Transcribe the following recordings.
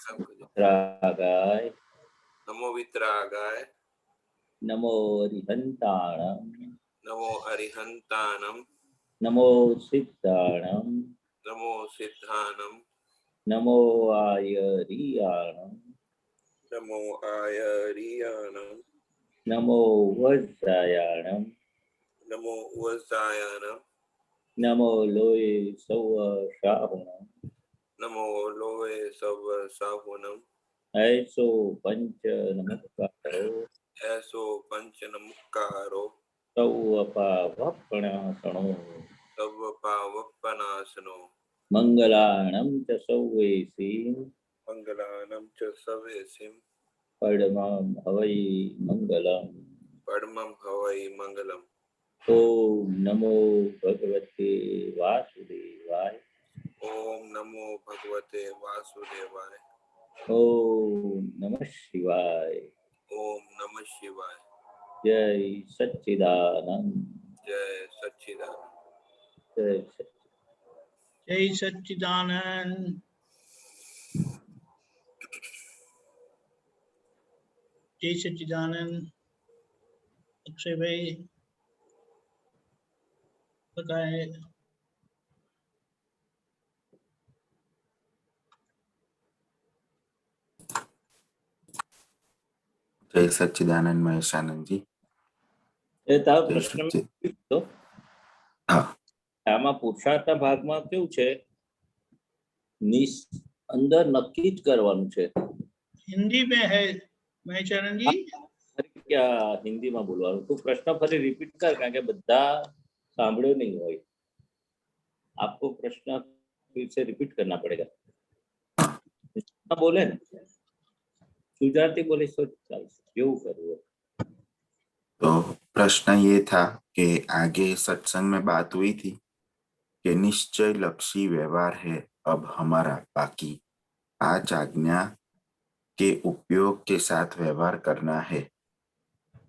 वितरागाय नमो वितरागाय नमो अरिहंताणं नमो अरिहंतानम नमो सिद्धाणं नमो सिद्धानम नमो आयरियाणं नमो आयरियानम नमो वज्रायाणं नमो वज्रायनम नमो लोये सौशाहुणं नमो लोहे सव साहुनम ऐसो पंच नमस्कारो ऐसो पंच नमस्कारो सौअपावपणासनो तव पावपनासनो मंगलाणं च सौवेसीं मंगलानम च सवेसिम परमं हवै मंगलम् परमं हवै मंगलम। ओम नमो भगवते वासुदेवाय ओम नमो भगवते वासुदेवाय। ओम नमः शिवाय। ओम नमः शिवाय। जय सच्चिदानंद। जय सच्चिदानंद। जय जय सच्चिदानंद। जय सच्चिदानंद। अक्षय भाई बताए। जय सच्चिदानंद महेशानंद जी। પ્રશ્ન તો આમાં પુરુષાર્થના ભાગમાં કેવું છે, અંદર નક્કી જ કરવાનું છે. हिंदी में है महेशानंद जी। क्या हिंदी में बोलવાનું? તું પ્રશ્ન ફરી રિપીટ કર, કારણ કે બધા સાંભળ્યો નહીં હોય. आपको प्रश्न फिर से रिपीट करना पड़ेगा. बोले ना गुजराती बोले तो केवू करવું. तो प्रश्न ये था कि आगे सत्संग में बात हुई थी कि निश्चय लक्षी व्यवहार है अब हमारा बाकी 5 आज्ञा के उपयोग के साथ व्यवहार करना है।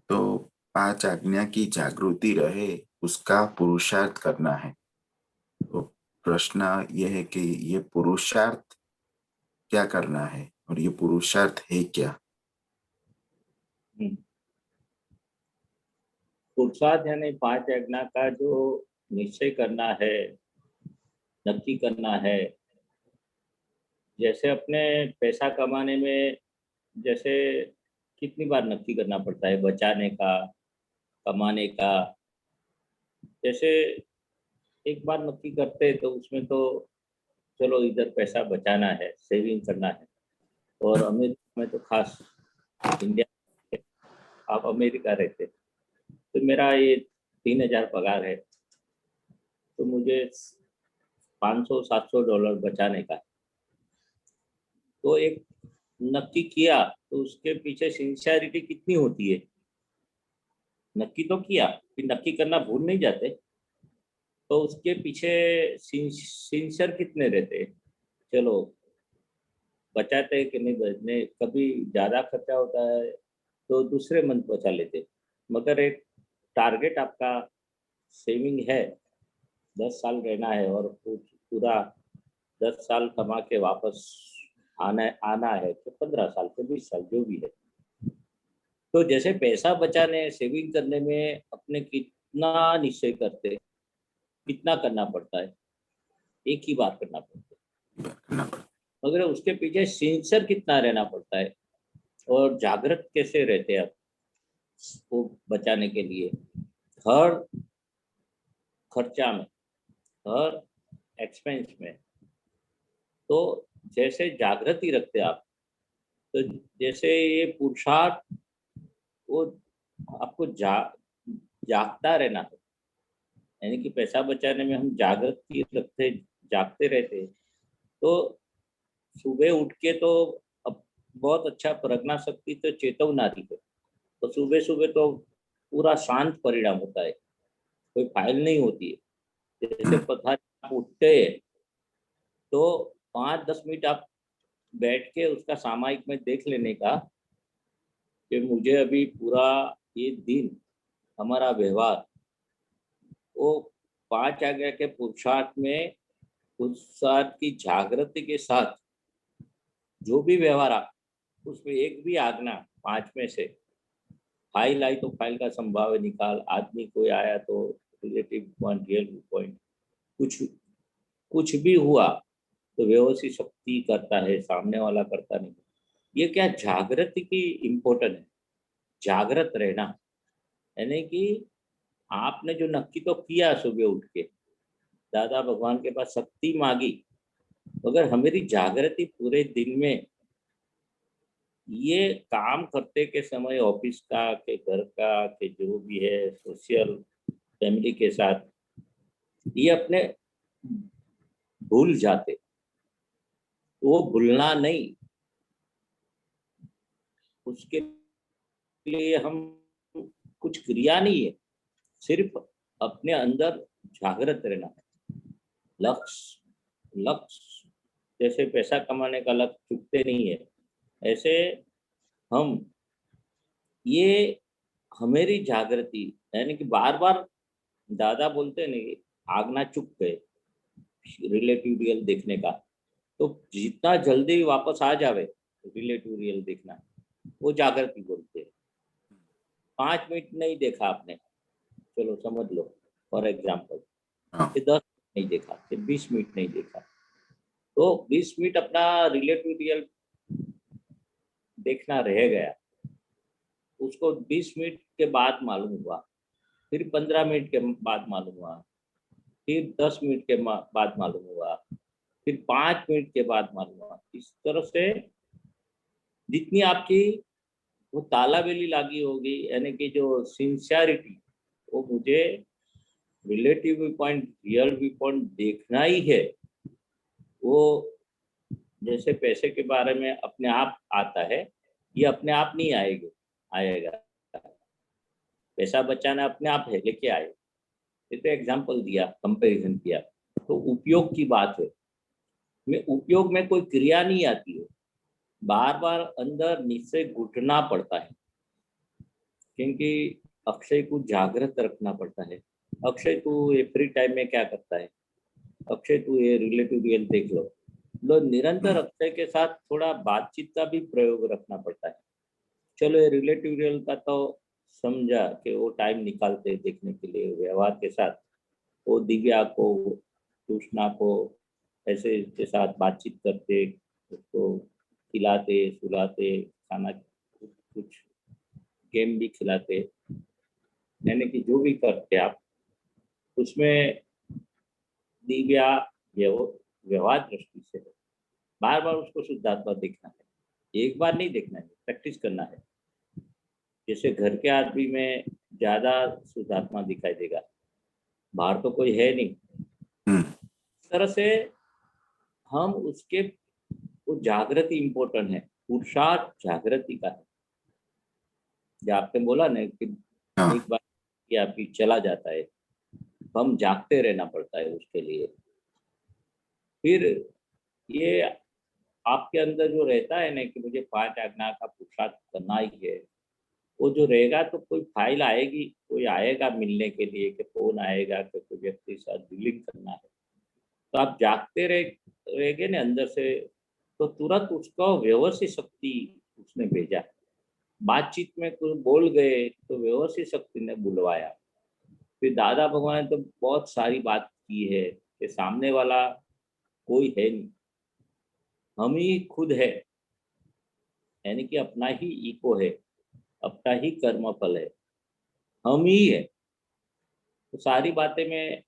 तो 5 आज्ञा की जागृति रहे उसका पुरुषार्थ करना है। तो प्रश्न ये है कि ये पुरुषार्थ क्या करना है और ये पुरुषार्थ है क्या? पुरुषार्थ यानी 5 आज्ञा का जो निश्चय करना है, नक्की करना है. जैसे अपने पैसा कमाने में जैसे कितनी बार नक्की करना पड़ता है, बचाने का, कमाने का. जैसे एक बार नक्की करते हैं तो उसमें तो चलो इधर पैसा बचाना है, सेविंग करना है. और अमेरिका में तो खास, इंडिया आप अमेरिका रहते तो मेरा ये 3000 पगार है, तो मुझे $500-700 बचाने का. तो एक नक्की किया तो उसके पीछे सिंसियरिटी कितनी होती है. नक्की तो किया, फिर नक्की करना भूल नहीं जाते, तो उसके पीछे सिंसियर कितने रहते हैं. चलो बचाते हैं कि नहीं बचने, कभी ज़्यादा खर्चा होता है तो दूसरे मंथ बचा लेते, मगर एक टारगेट आपका सेविंग है, 10 साल रहना है और पूरा 10 साल कमा के वापस आना है, तो 15 साल से 20 साल जो भी है. तो जैसे पैसा बचाने, सेविंग करने में अपने कितना निश्चय करते, कितना करना पड़ता है, एक ही बार करना पड़ता है, मगर उसके पीछे सिंसियर कितना रहना पड़ता है और जागृत कैसे रहते हैं आप वो बचाने के लिए. हर खर्चा में, हर एक्सपेंस में, तो जैसे जागृति रखते आप, तो जैसे ये पुरुषार्थ वो आपको जागता रहना है. यानी कि पैसा बचाने में हम जागृति रखते, जागते रहते, तो सुबह उठ के तो अब बहुत अच्छा प्रज्ञा शक्ति तो चेतवनाती है, तो सुबह सुबह तो पूरा शांत परिणाम होता है, कोई फाइल नहीं होती है. जैसे पथारी उठते हैं तो 5-10 मिनट आप बैठ के उसका सामायिक में देख लेने का कि मुझे अभी पूरा ये दिन हमारा व्यवहार वो 5 आज्ञा के पुरुषार्थ में, पुरुषार्थ की जागृति के साथ जो भी व्यवहार उसमें एक भी आज्ञा 5 में से, फाइल आई तो फाइल का संभाव्य निकाल, आदमी कोई आया तो रिलेटिव पॉइंट, रियल पॉइंट, कुछ भी हुआ तो व्यवस्थित शक्ति करता है, सामने वाला करता नहीं। ये क्या जागृति की इम्पोर्टेंट है, जागृत रहना। यानी कि आपने जो नक्की तो किया सुबह उठ के, दादा भगवान के पास शक्ति मांगी, मगर हमारी जागृति पूरे दिन में ये काम करते के समय, ऑफिस का के घर का के जो भी है, सोशल फैमिली के साथ, ये अपने भूल जाते। वो भूलना नहीं, उसके लिए हम कुछ क्रिया नहीं है, सिर्फ अपने अंदर जागृत रहना है। लक्ष्य जैसे पैसा कमाने का लक्ष्य चुकते नहीं है, ऐसे हम ये हमारी जागृति, यानी कि बार बार दादा बोलते नहीं, आज्ञा चुक गए रिलेटिव रियल देखने का, तो जितना जल्दी वापस आ जावे रिलेटिव रियल देखना, वो जागृति बोलते हैं। 5 मिनट नहीं देखा आपने, चलो समझ लो फॉर एग्जाम्पल, कि 10 मिनट नहीं देखा, कि 20 मिनट नहीं देखा, तो 20 मिनट अपना रिलेटिव रियल देखना रह गया, उसको 20 मिनट के बाद मालूम हुआ, फिर 15 मिनट के बाद मालूम हुआ, फिर 10 मिनट के बाद मालूम हुआ, फिर 5 मिनट के बाद मालूम हुआ। इस तरह से जितनी आपकी वो तालाबेली लागी होगी, यानी कि जो सिंसियरिटी, वो मुझे relative view point, real view point देखना ही है, वो जैसे पैसे के बारे में अपने आप आता है, ये अपने आप नहीं आएगा। पैसा बचाना अपने आप है, लेके आए। ये तो एग्जाम्पल दिया, कंपैरिजन किया, तो उपयोग की बात है। में उपयोग में कोई क्रिया नहीं आती है, बार बार अंदर निश्चय घुटना पड़ता है, क्योंकि अक्षय को जागृत रखना पड़ता है। अक्षय तू ये फ्री टाइम में क्या करता है, अक्षय तू ये रिलेटिव रियल देख लो। निरंतर अक्षय के साथ थोड़ा बातचीत का भी प्रयोग रखना पड़ता है। चलो ये रिलेटिव रियल का तो समझा कि वो टाइम निकालते देखने के लिए व्यवहार के साथ, वो दिव्या को, कृष्णा को ऐसे के साथ बातचीत करते, उसको खिलाते सुलाते, खाना कुछ गेम भी खिलाते, यानी कि जो भी करते आप उसमें दिव्या व्यवहार दृष्टि से बार बार उसको शुद्धात्मा देखना है, एक बार नहीं देखना है, प्रैक्टिस करना है। जैसे घर के आदमी में ज्यादा शुद्धात्मा दिखाई देगा, बाहर तो कोई है नहीं, इस तरह से हम उसके, वो जागृति इंपॉर्टेंट है, पुरुषार्थ जागृति का है। जो आपने बोला ना कि एक बार कि आपकी चला जाता है, हम जागते रहना पड़ता है उसके लिए। फिर ये आपके अंदर जो रहता है ना कि मुझे 5 आज्ञा का पुरुषार्थ करना ही है, वो जो रहेगा तो कोई फाइल आएगी, कोई आएगा मिलने के लिए, कि फोन आएगा, कि कोई व्यक्ति के साथ डीलिंग करना है, तो आप जागते रहेंगे ना अंदर से, तो तुरंत उसको व्यवस्थित शक्ति उसने भेजा। बातचीत में कुछ बोल गए तो व्यवस्थित शक्ति ने बुलवाया। फिर दादा भगवान ने तो बहुत सारी बात की है कि सामने वाला कोई है नहीं, हम ही खुद है, यानी कि अपना ही ईको है, अपना ही कर्मफल है, हम ही है। तो सारी बातें में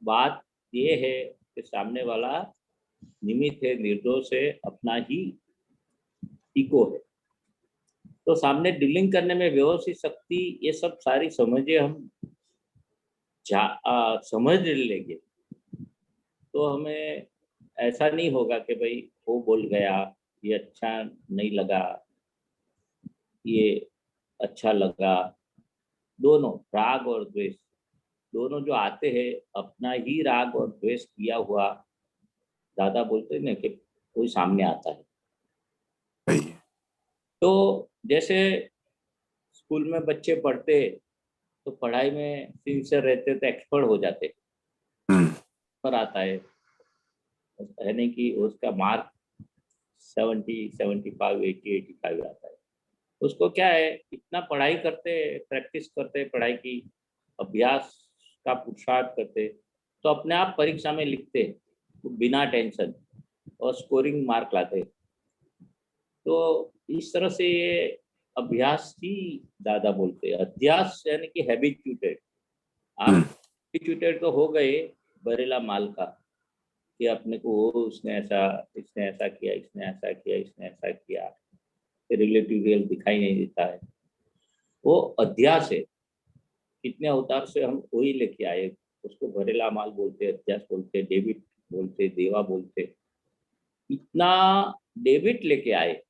बात ये है कि सामने वाला निमित्त है, निर्दोष है, अपना ही ईको है। तो सामने डीलिंग करने में व्यवस्थित शक्ति, ये सब सारी समझे हम समझ लेंगे, तो हमें ऐसा नहीं होगा कि भाई वो बोल गया, ये अच्छा नहीं लगा, ये अच्छा लगा। दोनों राग और द्वेष, दोनों जो आते हैं, अपना ही राग और द्वेष किया हुआ, दादा बोलते हैं ना कि कोई सामने आता है। तो जैसे स्कूल में बच्चे पढ़ते, तो पढ़ाई में सिंसियर रहते तो एक्सपर्ट हो जाते, पर आता है, यानी कि उसका मार्क 75, 80, 85 आता है। उसको क्या है, इतना पढ़ाई करते, प्रैक्टिस करते, पढ़ाई की अभ्यास का पुरुषार्थ करते, तो अपने आप परीक्षा में लिखते बिना टेंशन और स्कोरिंग मार्क लाते। तो इस तरह से ये अभ्यास ही दादा बोलते हैं। अध्यास यानी कि हैबिचुटेड। आप हैबिचुटेड तो हो गए बरेला माल का, कि अपने को उसने ऐसा, इसने ऐसा किया, इसने ऐसा किया, इसने ऐसा किया, रिलेटिव रियल दिखाई नहीं देता है, वो अध्यास है। कितने अवतार से हम वही लेके आए, उसको भरेला माल बोलते, अध्यास बोलते, डेबिट बोलते, देवा बोलते। इतना डेबिट लेके आए,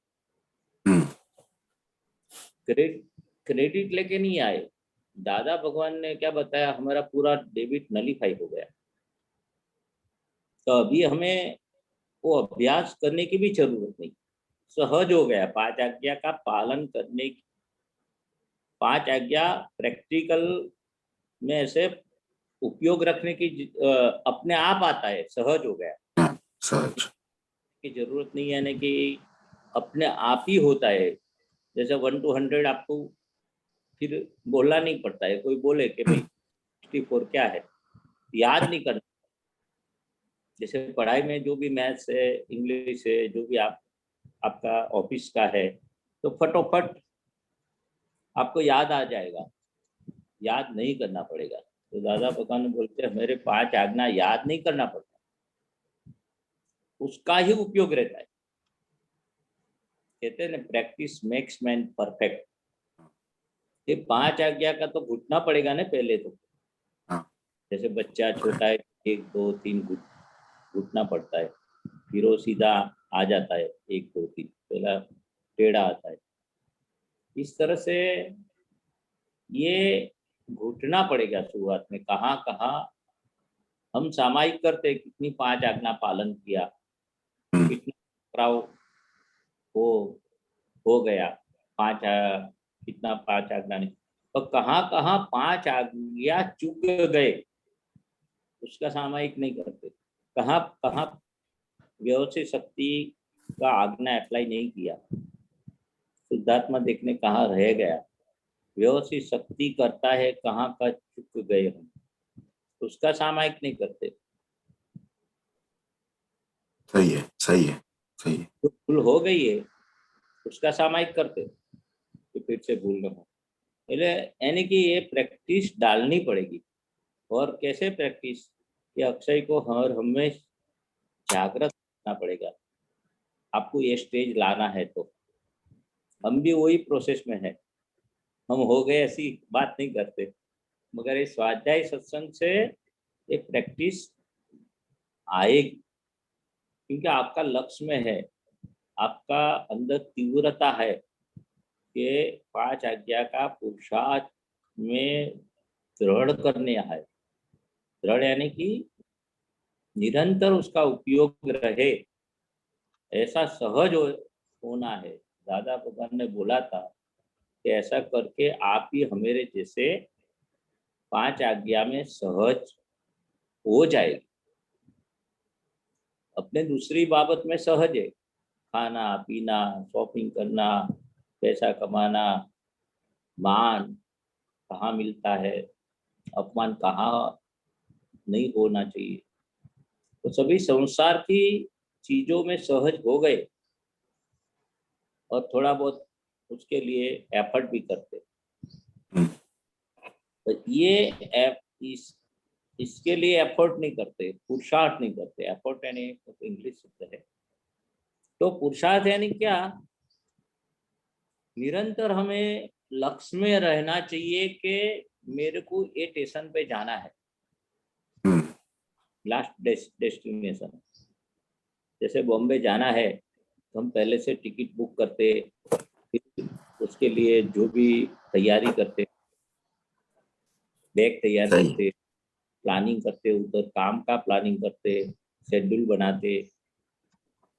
क्रेडिट लेके नहीं आए। दादा भगवान ने क्या बताया, हमारा पूरा डेबिट नलीफाई हो गया। तो अभी हमें वो अभ्यास करने की भी जरूरत नहीं, सहज हो गया। 5 आज्ञा का पालन करने की, 5 आज्ञा प्रैक्टिकल में ऐसे उपयोग रखने की अपने आप आता है, सहज हो गया। सहज की जरूरत नहीं है, यानी कि अपने आप ही होता है। जैसे 1 to 100 आपको फिर बोलना नहीं पड़ता है, कोई बोले कि भाई 64 क्या है, याद नहीं करना। जैसे पढ़ाई में जो भी मैथ्स है, इंग्लिश है, जो भी आपका ऑफिस का है, तो फटोफट आपको याद आ जाएगा, याद नहीं करना पड़ेगा। तो दादा भगवान बोलते हैं मेरे 5 आज्ञा याद नहीं करना पड़ता, उसका ही उपयोग रहता है। कहते हैं ना, प्रैक्टिस मेक्स मैन परफेक्ट। ये 5 आज्ञा का तो घुटना पड़ेगा ना पहले तो। जैसे बच्चा छोटा है, 1 2 3 घुटना पड़ता है, फिर वो सीधा आ जाता है 1 2 3, पहला टेढ़ा आता है। इस तरह से ये घुटना पड़ेगा शुरुआत में। कहाँ कहाँ हम सामायिक करते, कितनी 5 आज्ञा पालन किया, कितना टकराव हो गया, कितना 5 आज्ञा नहीं, तो कहाँ कहाँ 5 आज्ञा चूक गए, उसका सामायिक नहीं करते। कहाँ कहाँ व्यवस्थित शक्ति का आज्ञा अप्लाई नहीं किया, शुद्धात्मा देखने कहाँ रह गया, व्यवस्थित शक्ति करता है कहाँ का चुक गए हम, उसका सामायिक नहीं करते। सही है, सही है, सही है। जो भूल हो गई है उसका सामायिक करते कि फिर से भूल न हो। यानी कि ये प्रैक्टिस डालनी पड़ेगी। और कैसे प्रैक्टिस, कि अक्षय को हर हमेशा जागृत रखना पड़ेगा। आपको ये स्टेज लाना है तो हम भी वही प्रोसेस में है। हम हो गए ऐसी बात नहीं करते, मगर ये स्वाध्याय सत्संग से एक प्रैक्टिस आएगी, क्योंकि आपका लक्ष्य में है, आपका अंदर तीव्रता है कि 5 आज्ञा का पुरुषार्थ में दृढ़ करने है। दृढ़ यानी कि निरंतर उसका उपयोग रहे, ऐसा सहज होना है। दादा भगवान ने बोला था कि ऐसा करके आप ही हमारे जैसे 5 आज्ञा में सहज हो जाएगी। अपने दूसरी बाबत में सहज है, खाना पीना, शॉपिंग करना, पैसा कमाना, मान कहाँ मिलता है, अपमान कहाँ नहीं होना चाहिए, तो सभी संसार की चीजों में सहज हो गए और थोड़ा बहुत उसके लिए एफर्ट भी करते। तो ये इसके लिए एफर्ट नहीं करते, पुरुषार्थ नहीं करते। एफर्ट यानी इंग्लिश शब्द है। तो पुरुषार्थ यानी क्या, निरंतर हमें लक्ष्य में रहना चाहिए कि मेरे को ये स्टेशन पे जाना है, लास्ट डेस्टिनेशन। जैसे बॉम्बे जाना है तो हम पहले से टिकट बुक करते, फिर उसके लिए जो भी तैयारी करते, बैग तैयार करते, प्लानिंग करते, उधर काम का प्लानिंग करते, शेड्यूल बनाते,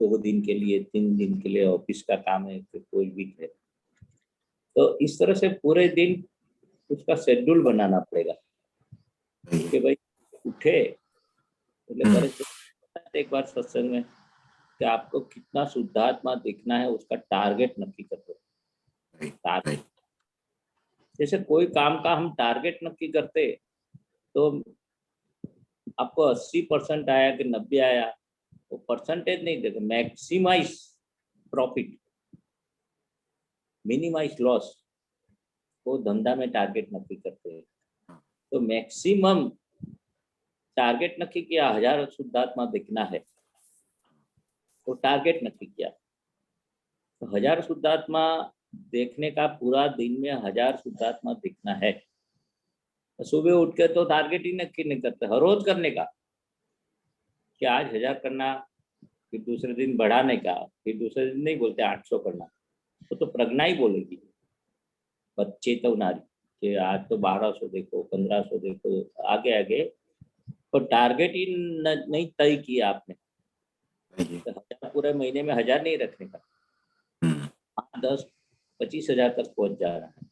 2 दिन के लिए, 3 दिन के लिए ऑफिस का काम है, फिर कोई वीक है। तो इस तरह से पूरे दिन उसका शेड्यूल बनाना पड़ेगा कि भाई उठे, एक बार सत्संग में कि आपको कितना शुद्धात्मा दिखना है उसका टारगेट नक्की करते हो। राइट जैसे कोई काम का हम टारगेट नक्की करते तो आपको 80% आया कि 90 आया, वो परसेंटेज नहीं देते, मैक्सिमाइज प्रॉफिट मिनिमाइज लॉस, वो धंधा में टारगेट नक्की करते हैं। तो मैक्सिमम टारगेट नक्की किया 1000 शुद्धात्मा दिखना है, तो टारगेट नक्की किया तो 1000 शुद्धात्मा देखने का, पूरा दिन में 1000 शुद्धात्मा दिखना है। तो सुबह उठ के तो टारगेट ही नक्की नहीं करते, हर रोज करने का कि आज 1000 करना, फिर दूसरे दिन बढ़ाने का, फिर दूसरे दिन नहीं बोलते 800 करना, तो प्रज्ञा ही बोलेगी चेतवनारी कि आज तो 1200 देखो, 1500 देखो, आगे आगे। तो टारगेट ही नहीं तय किया आपने, तो 1000 पूरे महीने में 1000 नहीं रखने का, 5, 10, 25,000 तक पहुंच जा रहा है।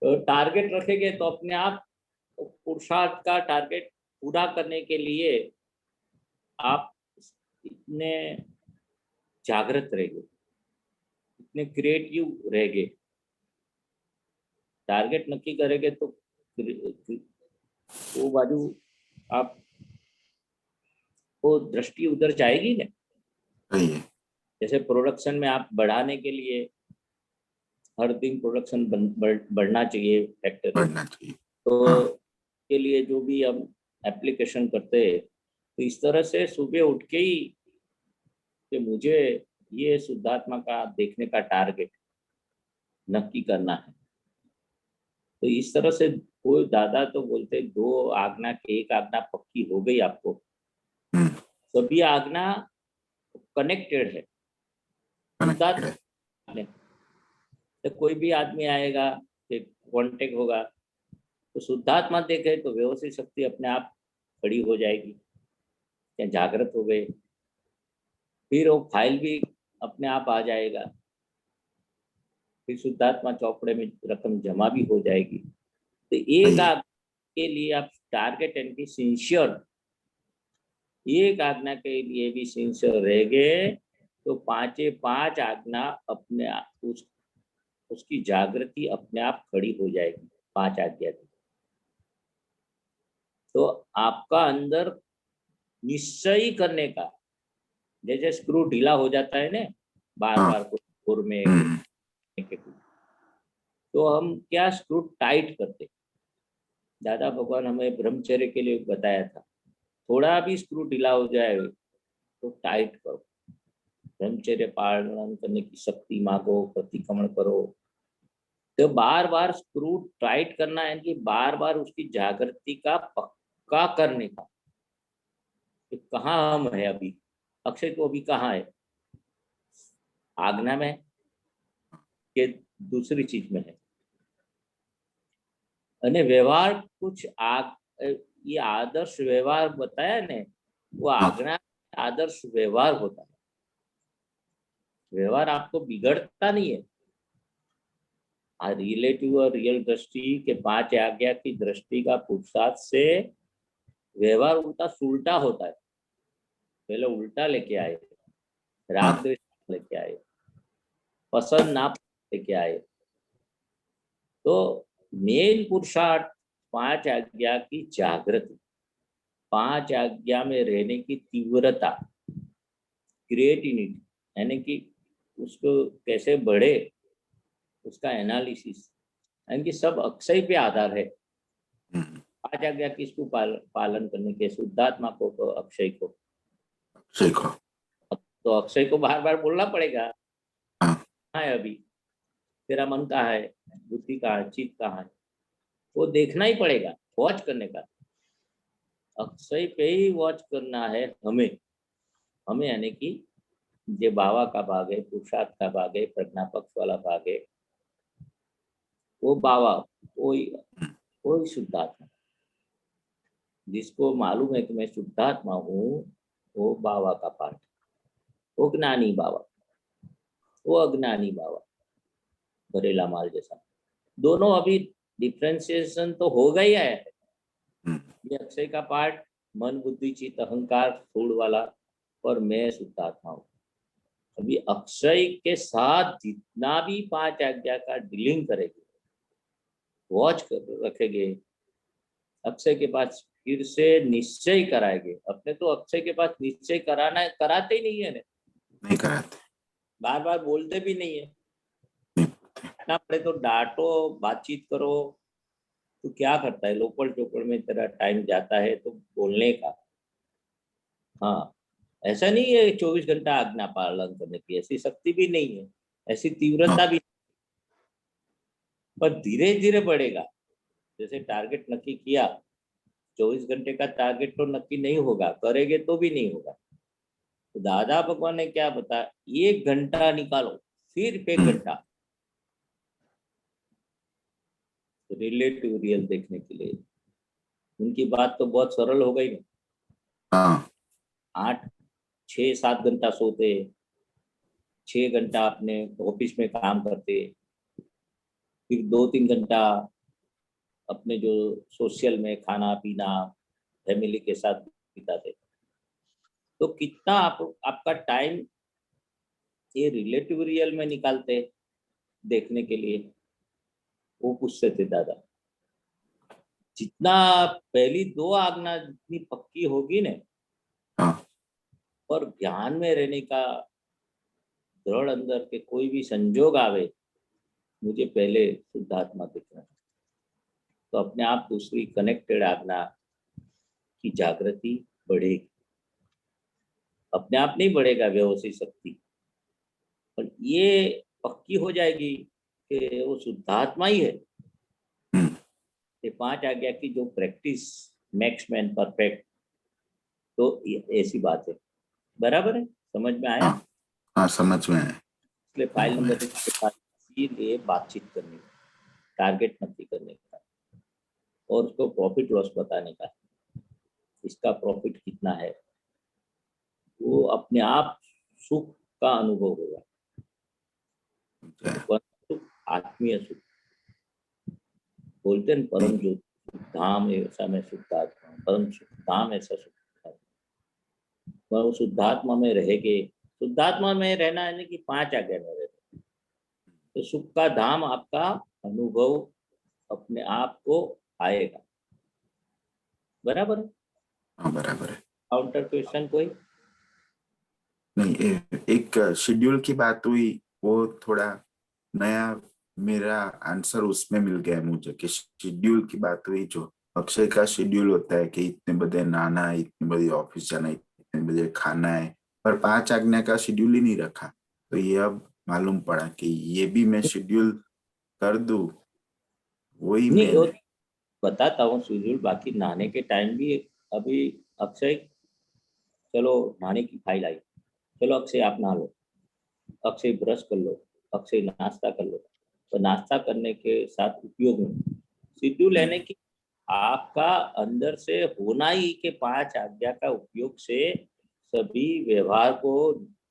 तो टारगेट रखेंगे तो अपने आप पुरुषार्थ का टारगेट पूरा करने के लिए आप इतने जागृत रहेंगे, इतने क्रिएटिव रहेंगे। टारगेट नक्की करेंगे तो वो बाजू आप वो दृष्टि उधर जाएगी ना। जैसे प्रोडक्शन में आप बढ़ाने के लिए हर दिन प्रोडक्शन बढ़ना चाहिए फैक्ट्री, बढ़ना चाहिए। तो हाँ। के लिए जो भी हम एप्लीकेशन करते हैं, तो इस तरह से सुबह उठ के ही कि मुझे ये शुद्धात्मा का देखने का टारगेट नक्की करना है। तो इस तरह से कोई दादा तो बोलते 2 आज्ञा की 1 आज्ञा पक्की हो गई आपको, सभी आज्ञा कनेक्टेड है शुद्धात्मा। तो कोई भी आदमी आएगा, कांटेक्ट होगा, तो शुद्धात्मा देखे तो व्यवस्थित शक्ति अपने आप खड़ी हो जाएगी, या जागृत हो गए, फिर वो फाइल भी अपने आप आ जाएगा, फिर शुद्धात्मा चौपड़े में रकम जमा भी हो जाएगी। तो एक आज्ञा के लिए आप टारगेट एंड सिंसियर, एक आज्ञा के लिए भी सिंसियर रहेंगे तो 5 आज्ञा अपने आप उसकी जागृति अपने आप खड़ी हो जाएगी। 5 आज्ञा की तो आपका अंदर निश्चय करने का, जैसे स्क्रू ढीला हो जाता है ना बार बार खुर में, तो हम क्या स्क्रू टाइट करते। दादा भगवान हमें ब्रह्मचर्य के लिए बताया था, थोड़ा भी स्क्रू ढीला हो जाए तो टाइट करो, ब्रह्मचर्य पालन करने की शक्ति मांगो, प्रतिक्रमण करो। तो बार बार स्क्रू टाइट करना है कि बार बार उसकी जागृति का पक्का करने का। तो कहाँ हम है अभी, अक्षय तो अभी कहाँ है, आज्ञा में कि दूसरी चीज में है। અને व्यवहार कुछ ये आदर्श व्यवहार बताया ने, वो आज्ञा आदर्श व्यवहार होता है। व्यवहार आपको बिगड़ता नहीं है। रिलेटिव और रियल दृष्टि के 5 आज्ञा की दृष्टि का पुरुषार्थ से व्यवहार उल्टा सुलटा होता है। पहले उल्टा लेके आए, राग द्वेष लेके आए, पसंद ना लेके आए। तो मेन पुरुषार्थ 5 आज्ञा की जागृति, 5 आज्ञा में रहने की तीव्रता, क्रिएटिविटी, यानी कि उसको कैसे बढ़े उसका एनालिसिस, यानी कि सब अक्षय पे आधार है। 5 आज्ञा किसको पालन करने के, शुद्धात्मा को तो अक्षय को। तो अक्षय को बार बार बोलना पड़ेगा, कहाँ है अभी तेरा मन कहाँ है, बुद्धि कहाँ है, चित्त कहाँ है, वो देखना ही पड़ेगा, वॉच करने का। अक्षय पे ही वॉच करना है हमें यानी कि जो बाबा का भाग है, पुरुषार्थ का भाग है, प्रज्ञा पक्ष वाला भाग है, वो बाबा वही शुद्धात्मा। जिसको मालूम है कि मैं शुद्धात्मा हूँ, वो बाबा का पाठ, वो ज्ञानी बाबा, वो अज्ञानी बाबा, बरेला माल जैसा। दोनों अभी डिफ्रेंसिएशन तो हो गई है। ये अक्षय का पार्ट मन बुद्धि चित्त अहंकार स्थूल वाला, और मैं शुद्धात्मा हूँ। अभी अक्षय के साथ जितना भी 5 आज्ञा का डीलिंग करेंगे, वॉच कर रखेंगे, अक्षय के पास फिर से निश्चय कराएंगे। अपने तो अक्षय के पास निश्चय कराना है, कराते ही नहीं है ना, नहीं कराते। बार बार बोलते भी नहीं है ना। पड़े तो डांटो, बातचीत करो, तो क्या करता है, लोपड़ चोपड़ में तेरा टाइम जाता है तो बोलने का। हाँ, ऐसा नहीं है 24 घंटा आज्ञा पालन करने की, ऐसी शक्ति भी नहीं है, ऐसी तीव्रता भी, पर धीरे धीरे बढ़ेगा। जैसे टारगेट नक्की किया, 24 घंटे का टारगेट तो नक्की नहीं होगा, करेंगे तो भी नहीं होगा। तो दादा भगवान ने क्या बताया, 1 घंटा निकालो, सिर्फ 1 घंटा रिलेटिव रियल देखने के लिए। उनकी बात तो बहुत सरल हो गई ना। हाँ 8 6 7 घंटा सोते, 6 घंटा अपने ऑफिस में काम करते, फिर 2-3 घंटा अपने जो सोशल में खाना पीना फैमिली के साथ बिताते। तो कितना आपका टाइम ये रिलेटिव रियल में निकालते देखने के लिए, वो पूछते थे दादा। जितना पहली 2 आज्ञा जितनी पक्की होगी ना, हाँ और ध्यान में रहने का दृढ़ अंदर के कोई भी संजोग आवे, मुझे पहले शुद्धात्मा दिखना, तो अपने आप दूसरी कनेक्टेड आज्ञा की जागृति बढ़ेगी। अपने आप नहीं बढ़ेगा व्यवस्थित शक्ति, पर ये पक्की हो जाएगी कि वो शुद्धात्मा ही है। ये 5 आज्ञा की जो प्रैक्टिस मैक्स मैन परफेक्ट, तो ऐसी बात है। बराबर है, समझ में आया? हाँ हाँ समझ में है। इसलिए फाइल नंबर 1 के साथ इसीलिए बातचीत करने का, टारगेट नक्की करने का, और उसको प्रॉफिट लॉस बताने का, इसका प्रॉफिट कितना है, वो अपने आप सुख का अनुभव होगा। सुख आत्मीय सुख बोलते हैं, परम ज्योति धाम ऐसा मैं शुद्धात्मा, परम धाम ऐसा शुद्धात्मा। वो शुद्धात्मा में रहेंगे। शुद्धात्मा में रहना है कि 5 आज्ञा में रहना, तो सुख का धाम आपका अनुभव अपने आप को आएगा। बराबर है? हाँ बराबर है। काउंटर क्वेश्चन कोई? नहीं एक शेड्यूल की बात हुई, वो थोड़ा नया मेरा आंसर उसमें मिल गया मुझे कि शेड्यूल की बात हुई, जो अक्षय का शेड्यूल होता है कि इतने बजे नहाना है, इतने बजे ऑफिस जाना है, इतने बजे खाना है, पर 5 आज्ञा का शेड्यूल ही नहीं रखा। तो ये अब मालूम पड़ा कि ये भी मैं शेड्यूल कर दूं, वही नहीं, वो मेन है। बताता हूँ शेड्यूल। बाकी नहाने के टाइम भी अभी अक्षय, चलो नहाने की फाइल आई, चलो अक्षय आप नहा लो, अक्षय ब्रश कर लो, अक्षय नाश्ता कर लो। तो नाश्ता करने के साथ उपयोग में शेड्यूल लेने की आपका अंदर से होना ही के 5 आज्ञा का उपयोग से सभी व्यवहार को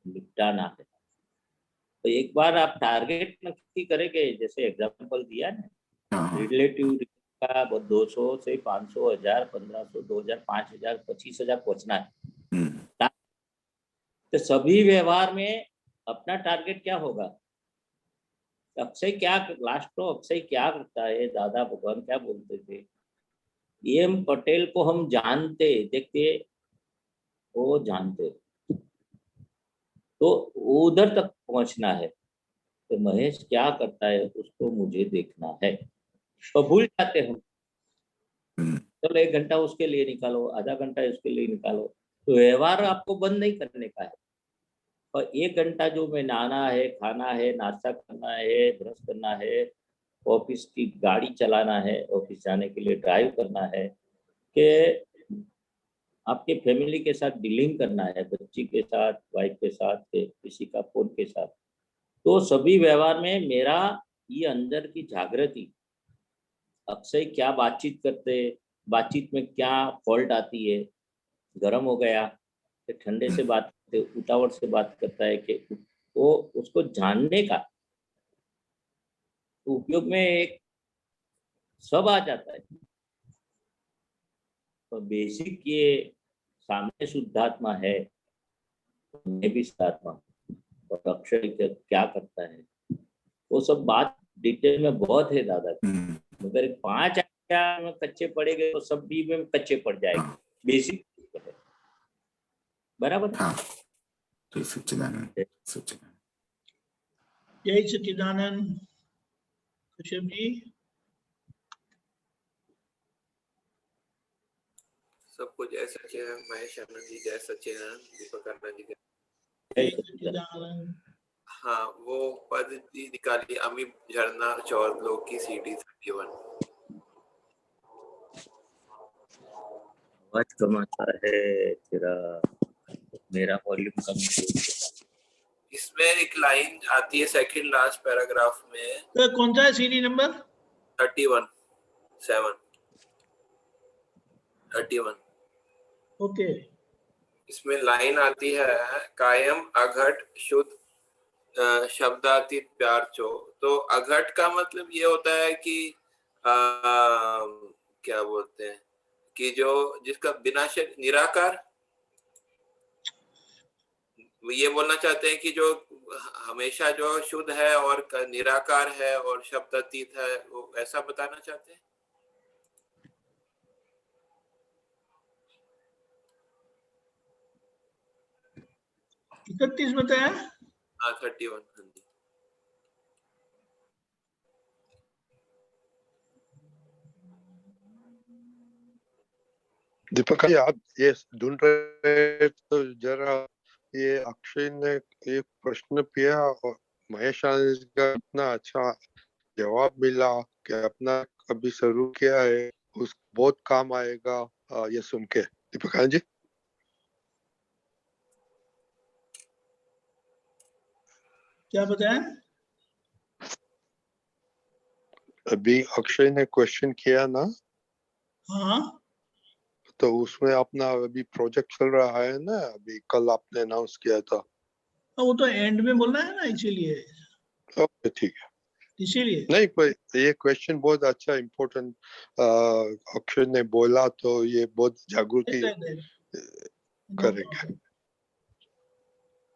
निपटाना है। तो एक बार आप टारगेट नक्की करेंगे, जैसे एग्जांपल दिया ना, हाँ रिलेटिव का 200 से 500, 1000, 1500, 2000, 5000, 25,000 पहुंचना है। तो सभी व्यवहार में अपना टारगेट क्या होगा? अक्षय क्या, लास्ट तो अक्षय क्या करता है, दादा भगवान क्या बोलते थे, एम पटेल को हम जानते, देखते वो जानते, तो उधर तक पहुंचना है। तो महेश क्या करता है उसको मुझे देखना है, तो भूल जाते हम। चलो 1 घंटा उसके लिए निकालो, आधा घंटा उसके लिए निकालो, तो व्यवहार आपको बंद नहीं करने का है। और 1 घंटा जो मैं नहाना है, खाना है, नाश्ता करना है, ब्रश करना है, ऑफिस की गाड़ी चलाना है, ऑफिस जाने के लिए ड्राइव करना है, कि आपके फैमिली के साथ डीलिंग करना है, बच्ची के साथ, वाइफ के साथ, किसी का फोन के साथ, तो सभी व्यवहार में मेरा ये अंदर की जागृति, अक्षय क्या बातचीत करते, बातचीत में क्या फॉल्ट आती है, गर्म हो गया कि ठंडे से बात करते, उतावट से बात करता है, कि वो उसको जानने का तो उपयोग में एक सब आ जाता है। तो बेसिक ये सामने शुद्धात्मा है, मैं भी शुद्धात्मा, और अक्षय क्या करता है, वो सब बात डिटेल में बहुत है दादा। मगर 5 अध्याय में कच्चे पड़ेंगे तो सब भी में कच्चे पड़ जाएंगे। बेसिक है, बराबर है? हाँ, जय सच्चिदानंद। सच्चिदानंद। जय सच्चिदानंद। कश्यप जी, सबको जय सच्चिदानंद। महेश आनंद जी जय सच्चिदानंद। दीपक आनंद जी जय सच्चिदानंद। हाँ, वो पद जी निकाली। अमीप झरना चौर लोग की CD 31। आवाज कम आता है तेरा, मेरा वॉल्यूम कम है। इसमें एक लाइन आती है सेकंड लास्ट पैराग्राफ में, तो कौन सा है सीडी नंबर? 31 7 31। ओके। इसमें लाइन आती है, कायम अघट शुद्ध शब्दातीत प्यार चो। तो अघट का मतलब ये होता है कि क्या बोलते हैं कि जो जिसका विनाशक निराकार, ये बोलना चाहते हैं कि जो हमेशा जो शुद्ध है और निराकार है और शब्दातीत है, वो ऐसा बताना चाहते हैं। 31 बताया। हाँ 31। हाँ जी। दीपक जी, आप ये ढूंढ रहे तो जरा ये अक्षय ने एक प्रश्न किया और महेश आनंद का इतना अच्छा जवाब मिला कि अपना अभी शुरू किया है, उस बहुत काम आएगा ये सुन के। दीपक जी, क्या बताया? अभी अक्षय ने क्वेश्चन किया ना, हाँ, तो उसमें अपना अभी प्रोजेक्ट चल रहा है ना, अभी कल आपने अनाउंस किया था। वो तो एंड में बोलना है ना, इसीलिए। ओके, ठीक है। इसीलिए नहीं, पर ये क्वेश्चन बहुत अच्छा इम्पोर्टेंट अक्षय ने बोला, तो ये बहुत जागृति करेंगे।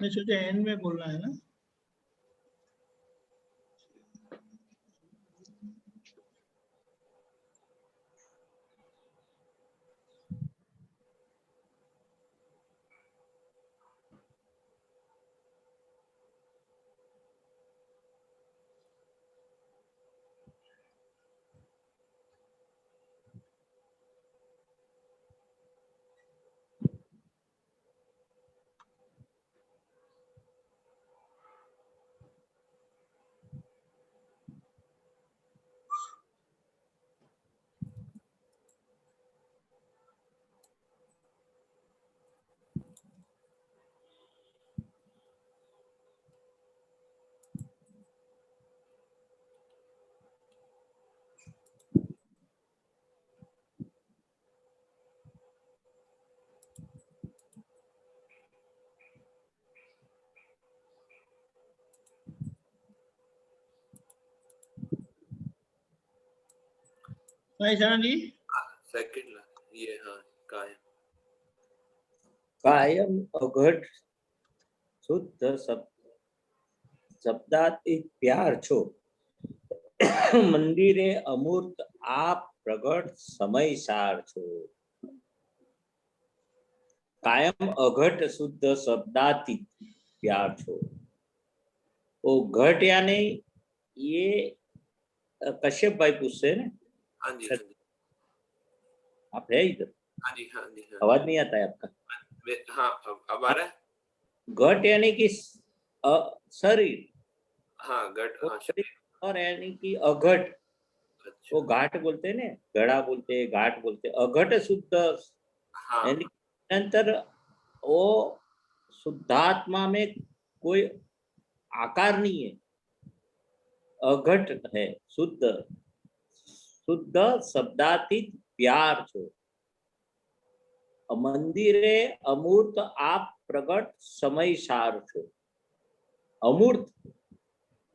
मैं सोचा एंड में बोलना है ना। शरण जी, सेकंड ये, हाँ, कायम कायम अघट शुद्ध शब्दातीत प्यार छो, मंदिरे अमूर्त आप प्रगट समय सार छो। कायम अघट शुद्ध शब्दातीत प्यार छो। वो घट यानी ये कश्यप भाई पूछते हैं ना। हाँ जी, हाँ जी, आप है इधर? हाँ जी, हाँ जी, हाँ आवाज नहीं आता है आपका? हाँ, अब आ रहा है। घट यानी कि शरीर, हाँ, घट, वो हाँ, शरीर, और यानी कि अघट, अच्छा, वो घाट बोलते हैं ना, घड़ा बोलते हैं, घाट बोलते हैं। अघट शुद्ध हाँ, यानी नंतर वो शुद्धात्मा में कोई आकार नहीं है, अघट है, शुद्ध शुद्ध शब्दातीत प्यार छो। मंदिरे अमूर्त आप प्रगट समय सार छो। अमूर्त,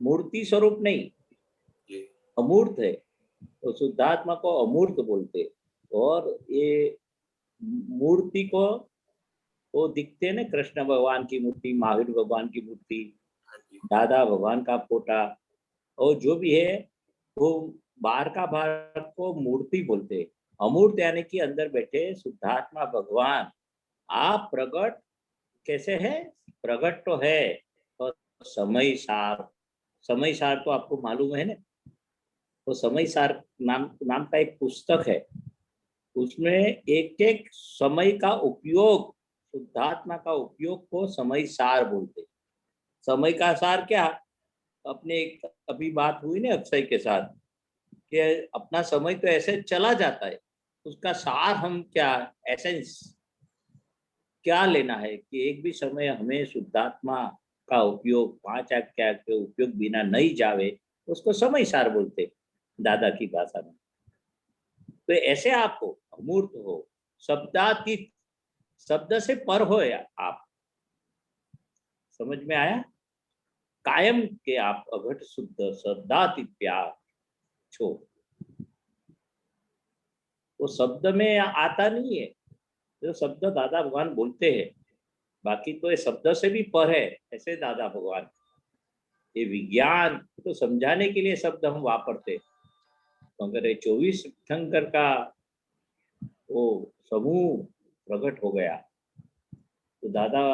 मूर्ति स्वरूप नहीं, जी, अमूर्त है, तो शुद्धात्मा को अमूर्त बोलते, और ये मूर्ति को वो दिखते हैं ना, कृष्ण भगवान की मूर्ति, महावीर भगवान की मूर्ति, हाँ जी, दादा भगवान का फोटा, और जो भी है वो बाहर का भाग को मूर्ति बोलते हैं। अमूर्त यानी कि अंदर बैठे शुद्धात्मा भगवान। आप प्रकट कैसे है? प्रकट तो है, और समय सार, समय सार तो आपको मालूम है ना, तो समय सार नाम का एक पुस्तक है। उसमें एक एक समय का उपयोग, शुद्धात्मा का उपयोग को समय सार बोलते। समय का सार क्या? अपने एक अभी बात हुई ना अक्षय के साथ, कि अपना समय तो ऐसे चला जाता है, उसका सार हम क्या, एसेंस क्या लेना है कि एक भी समय हमें शुद्धात्मा का उपयोग, 5 आज्ञा के उपयोग बिना नहीं जावे, उसको समय सार बोलते दादा की भाषा में। तो ऐसे आप हो, अमूर्त हो, शब्दातीत, शब्द से पर हो या आप, समझ में आया? कायम के आप अघट शुद्ध शब्दातीत प्यार छो। वो शब्द में आता नहीं है, जो शब्द दादा भगवान बोलते हैं, बाकी तो ये शब्द से भी पर है, ऐसे दादा भगवान। ये विज्ञान तो समझाने के लिए शब्द हम वापरते, मगर ये 24 तीर्थंकर का वो समूह प्रकट हो गया। तो दादा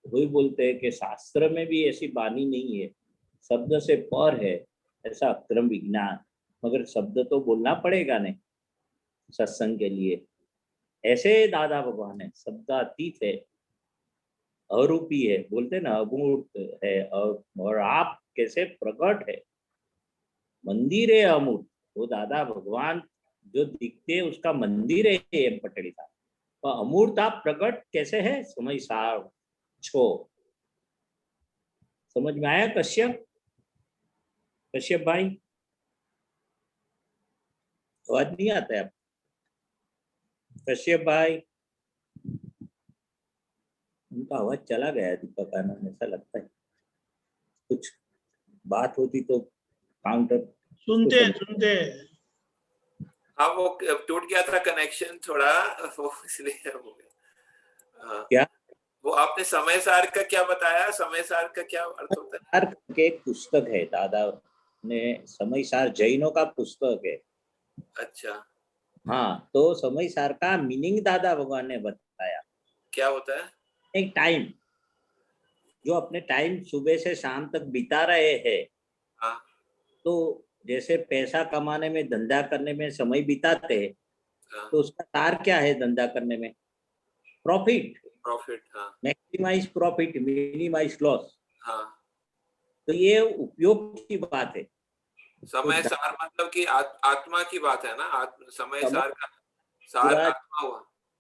वही बोलते हैं कि शास्त्र में भी ऐसी बानी नहीं है, शब्द से पर है ऐसा अक्रम विज्ञान, मगर शब्द तो बोलना पड़ेगा नहीं सत्संग के लिए। ऐसे दादा भगवान है, शब्दातीत है, अरूपी है, बोलते ना अमूर्त है, और आप कैसे प्रकट है, मंदिर है अमूर्त। वो दादा भगवान जो दिखते हैं उसका मंदिर है ये पटेल का। तो अमूर्त आप प्रकट कैसे है? समय सार छो। समझ में आया कश्यप? कश्यप भाई आवाज नहीं आता है आप? कश्यप भाई, उनका आवाज चला गया दीपक आनंद, ऐसा लगता है। कुछ बात होती तो काउंटर सुनते हैं, सुनते हैं। हाँ वो टूट गया था कनेक्शन थोड़ा, वो इसलिए हो गया। हाँ, क्या? वो आपने समय सार का क्या बताया? समय सार का क्या अर्थ होता है? सार के एक पुस्तक है, दादा ने समय सार जैनों का पुस्तक है। अच्छा, हाँ, तो समय सार का मीनिंग दादा भगवान ने बताया। क्या होता है? एक टाइम, जो अपने टाइम सुबह से शाम तक बिता रहे हैं, हाँ, तो जैसे पैसा कमाने में, धंधा करने में समय बिताते हैं, हाँ, तो उसका सार क्या है धंधा करने में? प्रॉफिट, प्रॉफिट, हाँ, मैक्सिमाइज प्रॉफिट, मिनिमाइज लॉस। हाँ। तो ये उपयोग की बात है। तो समय सार मतलब कि आत्मा की बात है ना? समय समय सार का सार पूरा आत्मा हुआ।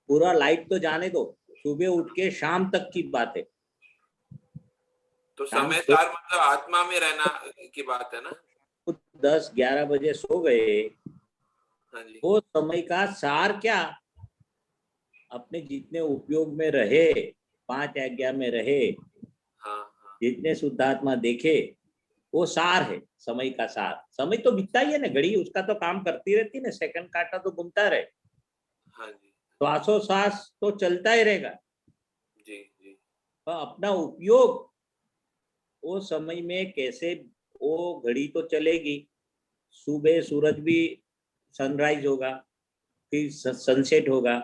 पूरा लाइफ तो जाने दो, सुबह उठ के शाम तक की बात है। तो शाम समय को सार मतलब आत्मा में रहना की बात है ना? 10-11 बजे सो गए, हाँ जी, वो समय का सार क्या? अपने जितने उपयोग में रहे, 5 आज्ञा में रहे, हाँ, हाँ, जितने शुद्धात्मा देखे, वो सार है समय का सार। समय तो बीतता ही है ना, घड़ी उसका तो काम करती रहती है ना, सेकंड काटा तो घूमता रहे, हाँ जी, श्वासोश्वास तो चलता ही रहेगा। जी, जी, तो अपना उपयोग वो समय में कैसे, वो घड़ी तो चलेगी, सुबह सूरज भी सनराइज होगा, फिर सनसेट होगा,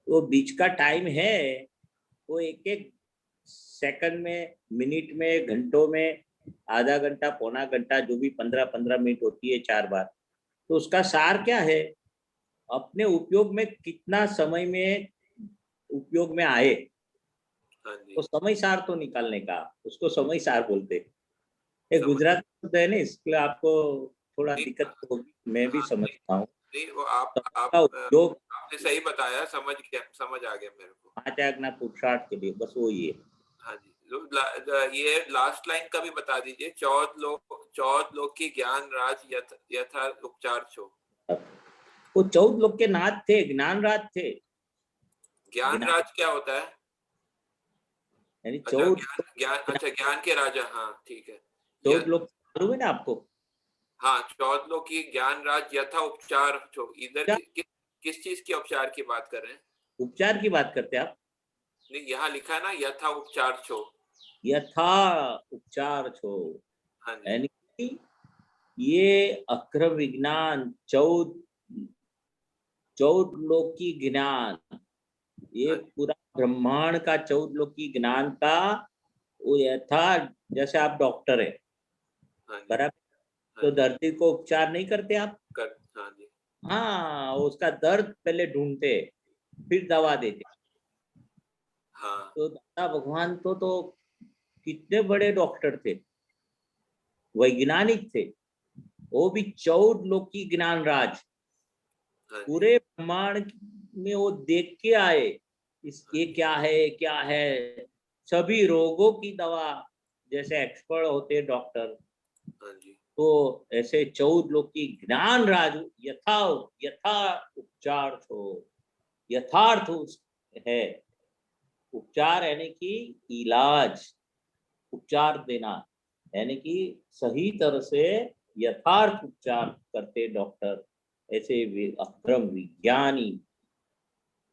वो बीच का टाइम है, वो एक एक सेकंड में, मिनट में, घंटों में, आधा घंटा, पौना घंटा, जो भी 15-15 मिनट होती है 4 बार। तो उसका सार क्या है? अपने उपयोग में कितना समय में उपयोग में आए, हाँ तो जी। समय सार तो निकालने का, उसको समय सार बोलते हैं। ये समझ गुजरात शब्द है ना, इसलिए आपको थोड़ा नहीं, दिक्कत होगी, मैं भी हाँ, नहीं, समझता हूँ। नहीं, वो समय का उपयोग आपने सही बताया, समझ आ गया मेरे को। 5 आज्ञा पुरुषार्थ के लिए, बस वो ही है। हाँ जी, ये लास्ट लाइन का भी बता दीजिए। चौथ लोक की ज्ञान राज यथा उपचार छो। वो 14 लोग के नाथ थे, ज्ञान राज थे। ज्ञान ज्ञान राज क्या होता है? यानी अच्छा, 14, अच्छा, ज्ञान के राजा, हाँ ठीक है। 14 लोग मालूम है ना आपको? हाँ, चौथ लोक की ज्ञान राज यथा उपचार छो। इधर क्या किस चीज के उपचार की बात कर रहे हैं? उपचार की बात करते हैं आप? नहीं, यहाँ लिखा है ना यथा उपचार छो। यथा उपचार छो, हाँ जी, यानी कि ये अक्रम विज्ञान चौदलोकी ज्ञान, ये हाँ जी, पूरा ब्रह्मांड का चौदलोकी ज्ञान का वो यथा, जैसे आप डॉक्टर है हाँ जी, बराबर, हाँ तो जी, दर्दी को उपचार नहीं करते आप, हाँ जी, हाँ उसका दर्द पहले ढूंढते फिर दवा देते। हाँ, तो दादा भगवान तो कितने बड़े डॉक्टर थे, वैज्ञानिक थे, वो भी 14 लोक की ज्ञान राज, हाँ जी, पूरे ब्रह्मांड में वो देख के आए ये क्या है क्या है, सभी रोगों की दवा, जैसे एक्सपर्ट होते डॉक्टर, हाँ जी, तो ऐसे 14 लोक की ज्ञान राज यथा यथा उपचार हो, यथार्थ है। उपचार यानी कि इलाज, उपचार देना यानी कि सही तरह से यथार्थ उपचार करते डॉक्टर, ऐसे अक्रम विज्ञानी,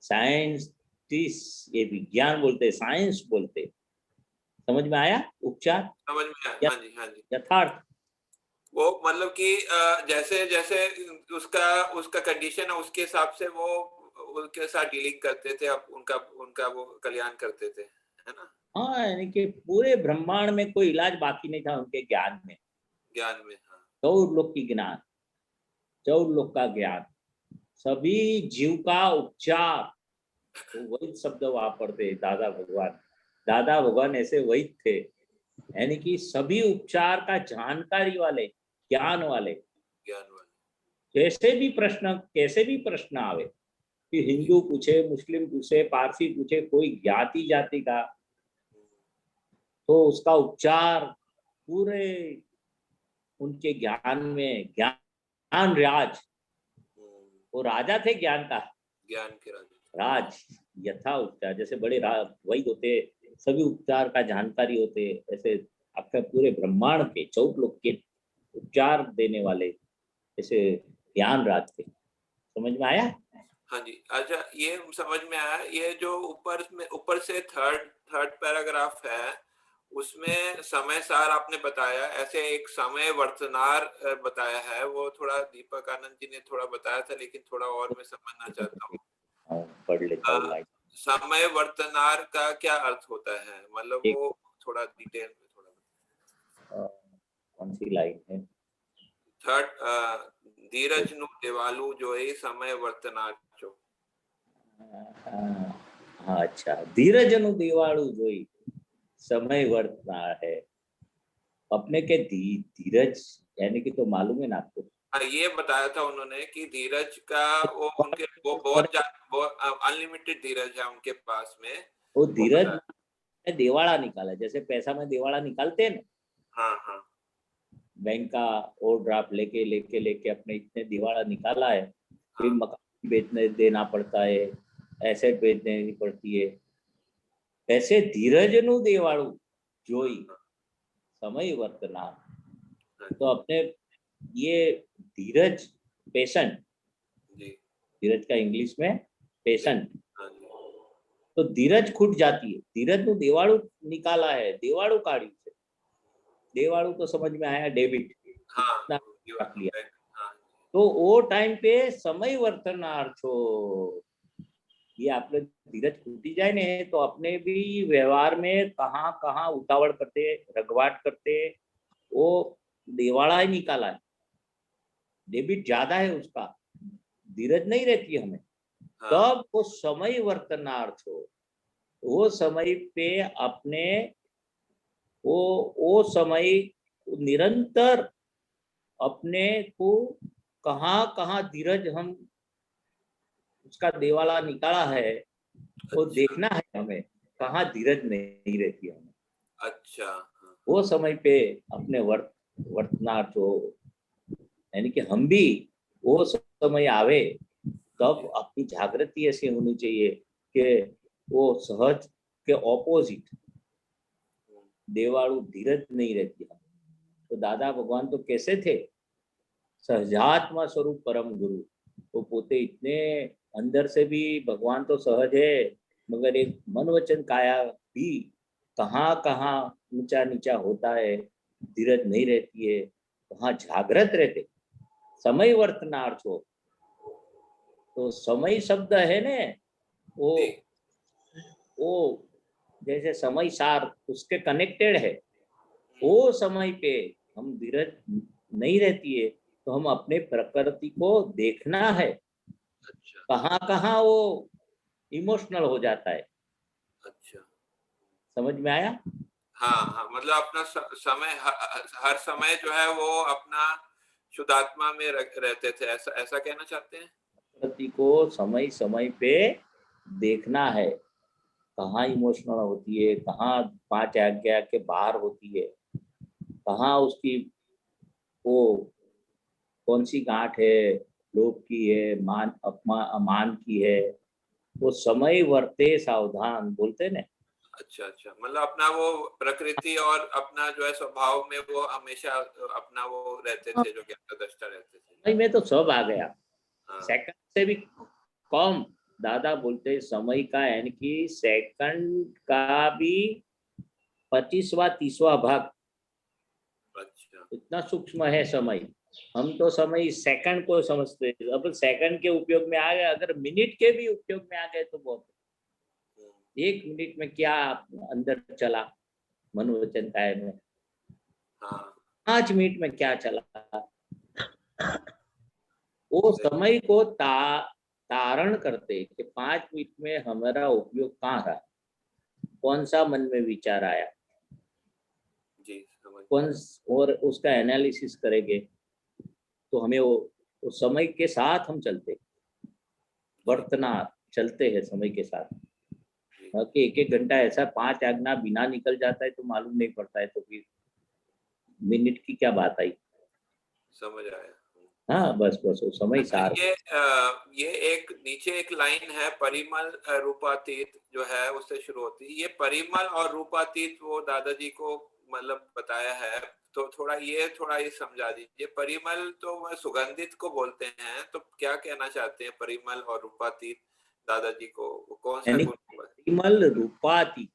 साइंटिस्ट, ये विज्ञान बोलते साइंस बोलते। समझ में आया उपचार समझ में आया। या हाँ जी, हाँ जी, यथार्थ। वो मतलब कि जैसे जैसे उसका उसका कंडीशन है उसके हिसाब से वो उनके साथ डीलिंग करते थे, अब उनका उनका वो कल्याण करते थे, है ना, हाँ यानी कि पूरे ब्रह्मांड में कोई इलाज बाकी नहीं था उनके ज्ञान में, ज्ञान में। हाँ, 14 लोक की ज्ञान, 14 लोक का ज्ञान, सभी जीव का उपचार, तो वही शब्द वापरते दादा भगवान। दादा भगवान ऐसे वही थे, यानी कि सभी उपचार का जानकारी वाले, ज्ञान वाले। ज्ञान वाले। कैसे भी प्रश्न आवे, कि जी, हिंदू पूछे, मुस्लिम पूछे, पारसी पूछे, कोई ज्ञाति जाति का, तो उसका उपचार पूरे उनके ज्ञान में, ज्ञान राज, वो राजा थे ज्ञान का ज्ञान के राजा। राज। यथा उपचार, जैसे बड़े वैद्य होते, सभी उपचार का जानकारी होते, ऐसे आपका पूरे ब्रह्मांड के 14 लोक के उपचार देने वाले ऐसे ज्ञान राज थे। समझ में आया? हाँ जी, अच्छा ये समझ में आया। ये जो ऊपर से थर्ड थर्ड पैराग्राफ है, उसमें समय सार आपने बताया, ऐसे एक समय वर्तनार बताया है, वो थोड़ा दीपक आनंद जी ने थोड़ा बताया था, लेकिन थोड़ा और मैं समझना चाहता हूँ। पढ़ लेता हूँ लाइन। समय वर्तनार का क्या अर्थ होता है, मतलब एक वो थोड़ा डिटेल में थोड़ा। कौन सी लाइन है? थर्ड, धीरज नु देवालू जो है समय वर्तनार जो। हाँ हाँ, अच्छा, धीरजनु दिवाळू जोई समय वर्तना है। अपने के धीरज यानी कि तो मालूम है ना आपको, हाँ, ये बताया था उन्होंने कि धीरज का वो उनके वो बहुत अनलिमिटेड धीरज है उनके पास में। वो वो धीरज बताया। में दिवाड़ा निकाला, जैसे पैसा में दिवाड़ा निकालते हैं ना, हाँ, हाँ, बैंक का ओवरड्राफ्ट लेके लेके लेके अपने इतने दिवाड़ा निकाला है, फिर हाँ, मकान बेचने देना पड़ता है, एसेट बेच देनी पड़ती है, ऐसे धीरजनु देवाड़ू जोई हाँ, समय वर्तना। हाँ तो अपने ये धीरज, पेशेंट, जी, धीरज का इंग्लिश में पेशेंट, हाँ जी, तो धीरज खुट जाती है। धीरज नु देवाड़ू निकाला है, देवाड़ू काढ़ी से, देवाड़ू तो समझ में आया, डेबिट हाँ, इतना रख लिया, बैंक, हाँ, तो वो टाइम पे समय वर्तनार्थ हो, ये आपने धीरज टूटी जाए ने तो अपने भी व्यवहार में कहाँ कहाँ उतावड़ करते, रगवाट करते, वो दिवाड़ा ही निकाला है, डेबिट ज्यादा है उसका, धीरज नहीं रहती हमें, हाँ, तब वो समय वर्तनार्थ हो, वो समय पे अपने वो समय निरंतर अपने को कहाँ कहाँ धीरज हम उसका देवाला निकाला है, वो अच्छा, देखना है हमें, कहाँ धीरज नहीं रहती हमें, अच्छा, हाँ, वो समय पे अपने वर्तनार्थ हो, यानी कि हम भी वो समय आवे हाँ तब जी, अपनी जागृति ऐसी होनी चाहिए कि वो सहज के ऑपोजिट, देवाड़ू धीरज नहीं रहती है। तो दादा भगवान तो कैसे थे, सहजात्मा स्वरूप परम गुरु, तो पोते इतने अंदर से भी भगवान तो सहज है, मगर एक मन वचन काया भी कहाँ कहाँ ऊंचा नीचा होता है, धीरज नहीं रहती है, वहाँ जागृत रहते, समय वर्तनार्थ हो। तो समय शब्द है ने, वो जैसे समय सार उसके कनेक्टेड है। वो समय पे हम धीरज नहीं रहती है तो हम अपने प्रकृति को देखना है, अच्छा कहाँ कहाँ वो इमोशनल हो जाता है। अच्छा। समझ में आया? हाँ हाँ, मतलब अपना समय हर समय जो है वो अपना शुद्धात्मा में रहते थे, ऐसा ऐसा कहना चाहते हैं? प्रकृति को समय समय पे देखना है, कहाँ इमोशनल होती है, कहाँ पांच आज्ञा के बाहर होती है, कहाँ उसकी वो कौन सी गांठ है, लोभ की है, मान अमान की है। वो समय वर्ते सावधान बोलते ना। अच्छा अच्छा, मतलब अपना वो प्रकृति और अपना जो है स्वभाव में वो हमेशा अपना वो रहते थे, जो ज्ञानदृष्टा रहते थे। समय में तो सब आ गया, हाँ सेकंड से भी कम। दादा बोलते समय का यानी कि सेकंड का भी 25वां 30वां भाग, अच्छा। इतना सूक्ष्म है समय। हम तो समय सेकंड को समझते हैं, अब सेकंड के उपयोग में आ गए, अगर मिनट के भी उपयोग में आ गए तो बहुत। एक मिनट में क्या अंदर चला मनोवचन काया में, हाँ 5 मिनट में क्या चला, वो समय को तारण करते कि 5 मिनट में हमारा उपयोग कहाँ रहा, कौन सा मन में विचार आया, जी समझ। कौन, और उसका एनालिसिस करेंगे तो हमें वो समय के साथ हम चलते, वर्तमान चलते हैं समय के साथ। कि एक एक घंटा ऐसा 5 आज्ञा बिना निकल जाता है तो मालूम नहीं पड़ता है, तो फिर मिनट की क्या बात आई। समझ आया। हाँ बस बस वो समय अच्छा, सार। ये एक नीचे एक लाइन है, परिमल रूपातीत जो है उससे शुरू होती है। ये परिमल और रूपातीत वो दादाजी को मतलब बताया है, तो थोड़ा ये समझा दीजिए। परिमल तो वह सुगंधित को बोलते हैं, तो क्या कहना चाहते हैं परिमल और रूपातीत दादाजी को, वो कौन सा यानी गुण? परिमल रूपाती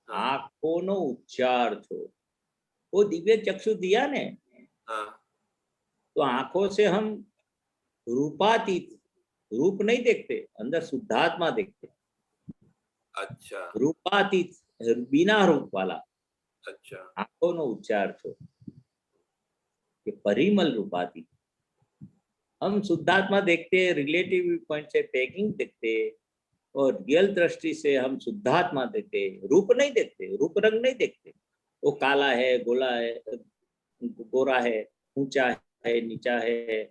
हाँ आंखों नो उच्चार थो, वो दिव्य चक्षु दिया ने, हाँ तो आंखों से हम रूपातीत, रूप नहीं देखते, अंदर शुद्धात्मा देखते। अच्छा रूपातीत बिना रूप वाला, अच्छा आंखों नो उच्चार थो, कि परिमल रूपातीत। हम शुद्धात्मा देखते, रिलेटिव व्यू पॉइंट से पैकिंग देखते, और रियल दृष्टि से हम शुद्धात्मा देखते, रूप नहीं देखते, रूप रंग नहीं देखते। वो काला है, गोला है, गोरा है, ऊंचा है, नीचा है,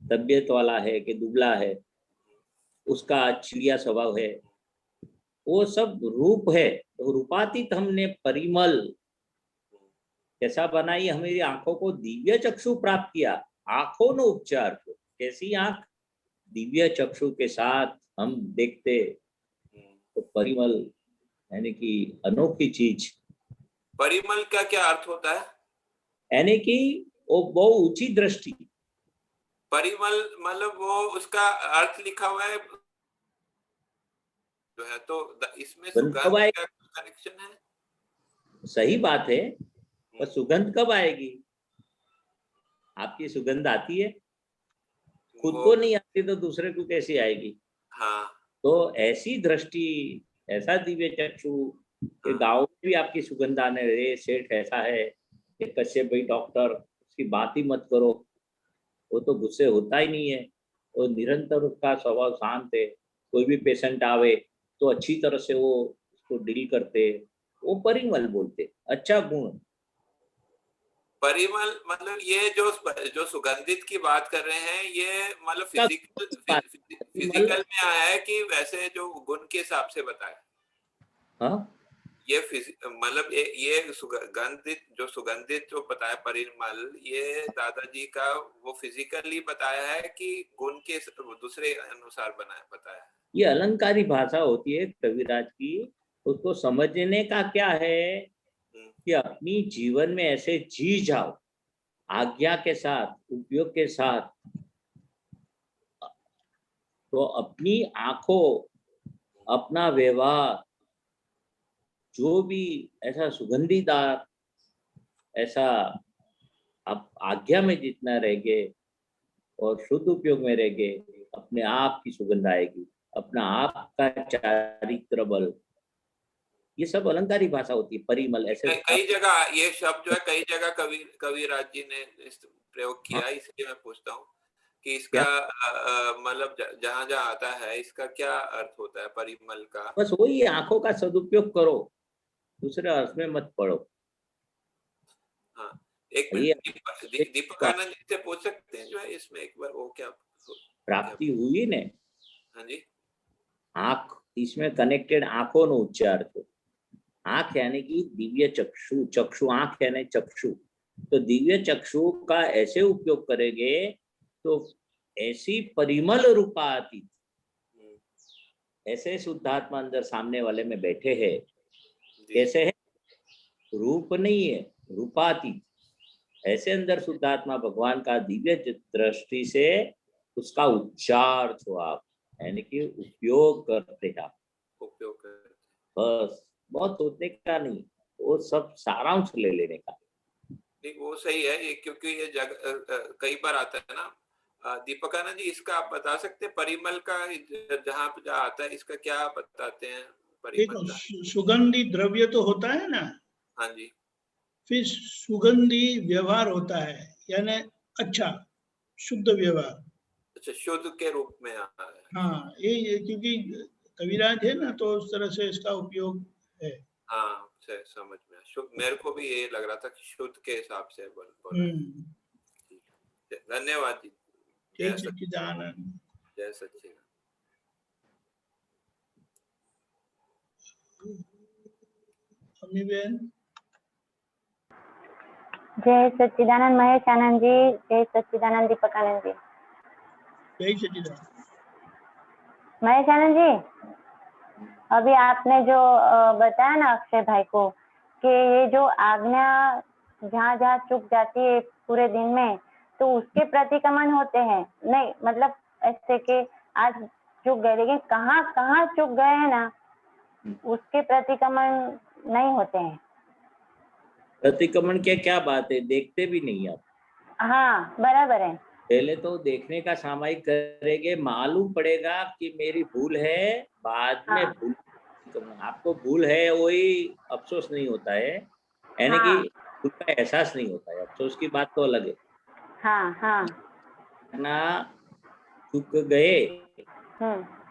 तबियत वाला है कि दुबला है, उसका चिड़िया स्वभाव है, वो सब रूप है। तो रूपातीत हमने परिमल कैसा बनाई, हमारी आंखों को दिव्य चक्षु प्राप्त किया। आंखों न उपचार को, कैसी आंख, दिव्य चक्षु के साथ हम देखते, तो परिमल यानी कि अनोखी चीज, परिमल का क्या अर्थ होता है? यानी कि वो बहुत ऊंची दृष्टि। परिमल मतलब वो उसका अर्थ लिखा हुआ है जो है, तो इसमें सुगंध सुगंध कब आएगी? का कनेक्शन है? सही बात है, पर सुगंध कब आएगी? आपकी सुगंध आती है, खुद वो को नहीं आती तो दूसरे को कैसी आएगी? हाँ तो ऐसी दृष्टि, ऐसा दिव्य चक्षु कि हाँ गाँव में भी आपकी सुगंध आने रहे, सेठ ऐसा है कि कश्यप भाई डॉक्टर, उसकी बात ही मत करो, वो तो गुस्से होता ही नहीं है, वो निरंतर उसका स्वभाव शांत है। कोई भी पेशेंट आवे तो अच्छी तरह से वो उसको डील करते, वो परिमल बोलते, अच्छा गुण। परिमल मतलब ये जो जो सुगंधित की बात कर रहे हैं, ये मतलब परिमल, फिजिकल में आया है कि वैसे जो गुण के हिसाब से बताया? हाँ ये मतलब ये सुगंधित जो बताया परिमल, ये दादाजी का वो फिजिकली बताया है कि गुण के दूसरे अनुसार बताया है? ये अलंकारी भाषा होती है कविराज की, उसको समझने का क्या है कि अपनी जीवन में ऐसे जी जाओ, आज्ञा के साथ, उपयोग के साथ, तो अपनी आंखों अपना व्यवहार जो भी ऐसा सुगंधीदार, ऐसा आप आज्ञा में जितना रहेंगे और शुद्ध उपयोग में रहेंगे, अपने आप की सुगंध आएगी, अपना आप का चारित्र बल, ये सब अलंकारी भाषा होती है। परिमल ऐसे कई जगह ये शब्द जो है कई जगह कविराज जी ने प्रयोग किया, हाँ। इसलिए मैं पूछता हूँ कि इसका मतलब जहाँ जहाँ आता है इसका क्या अर्थ होता है परिमल का? बस वही आंखों का सदुपयोग करो, दूसरे अर्थ में मत पड़ो। हाँ, एक ये मिनट दीपकानंद जी से पूछ सकते हैं जो है इसमें एक बार, वो क्या प्राप्ति हुई ने? हाँ जी, आंख इसमें कनेक्टेड, आंखों नो उच्चार थो। आंख यानी कि दिव्य चक्षु, चक्षु आंख यानी चक्षु, तो दिव्य चक्षु का ऐसे उपयोग करेंगे तो ऐसी परिमल रूपातीत, ऐसे शुद्धात्मा अंदर सामने वाले में बैठे हैं। कैसे है? रूप नहीं है, रूपातीत। ऐसे अंदर शुद्धात्मा भगवान का दिव्य दृष्टि से उसका उच्चार हो आप, यानी कि उपयोग करते हैं आप। उपयोग करते, बस बहुत सोचने का नहीं, वो सब सारांश ले लेने का। नहीं वो सही है ये, क्योंकि ये कई बार आता है ना। दीपकानंद जी, इसका आप बता सकते हैं परिमल का जहाँ पे आता है, इसका क्या बताते हैं परिमल देखो, का? सुगंधी द्रव्य तो होता है ना, हाँ जी, फिर सुगंधी व्यवहार होता है, यानी अच्छा शुद्ध व्यवहार। अच्छा, शुद्ध के रूप में आता है। हाँ, ये क्योंकि कविराज है ना, तो उस तरह से इसका उपयोग है। हाँ, समझ में शुद्ध, मेरे को भी ये लग रहा था कि शुद्ध के हिसाब से बोला है। धन्यवाद जी। जय सच्चिदानंद। जय सच्चिदानंद। अम्मी बहन। जय सच्चिदानंद महेश आनंद जी, जय सच्चिदानंद दीपकानंद जी। जय सच्चिदानंद महेश आनंद जी, अभी आपने जो बताया ना अक्षय भाई को कि ये जो आज्ञा जहाँ जहाँ चुक जाती है पूरे दिन में, तो उसके प्रतिक्रमण होते हैं। नहीं मतलब ऐसे कि आज चुक गए, लेकिन कहाँ कहाँ चुक गए हैं ना, उसके प्रतिक्रमण नहीं होते हैं। प्रतिक्रमण के क्या बात है, देखते भी नहीं आप। हाँ बराबर है। पहले तो देखने का सामायिक करेंगे, मालूम पड़ेगा कि मेरी भूल है, बाद में हाँ। भूल, आपको भूल है वही अफसोस नहीं होता है, यानी कि भूल का एहसास नहीं होता है। अफसोस की बात तो अलग है। हाँ हाँ ना चुक गए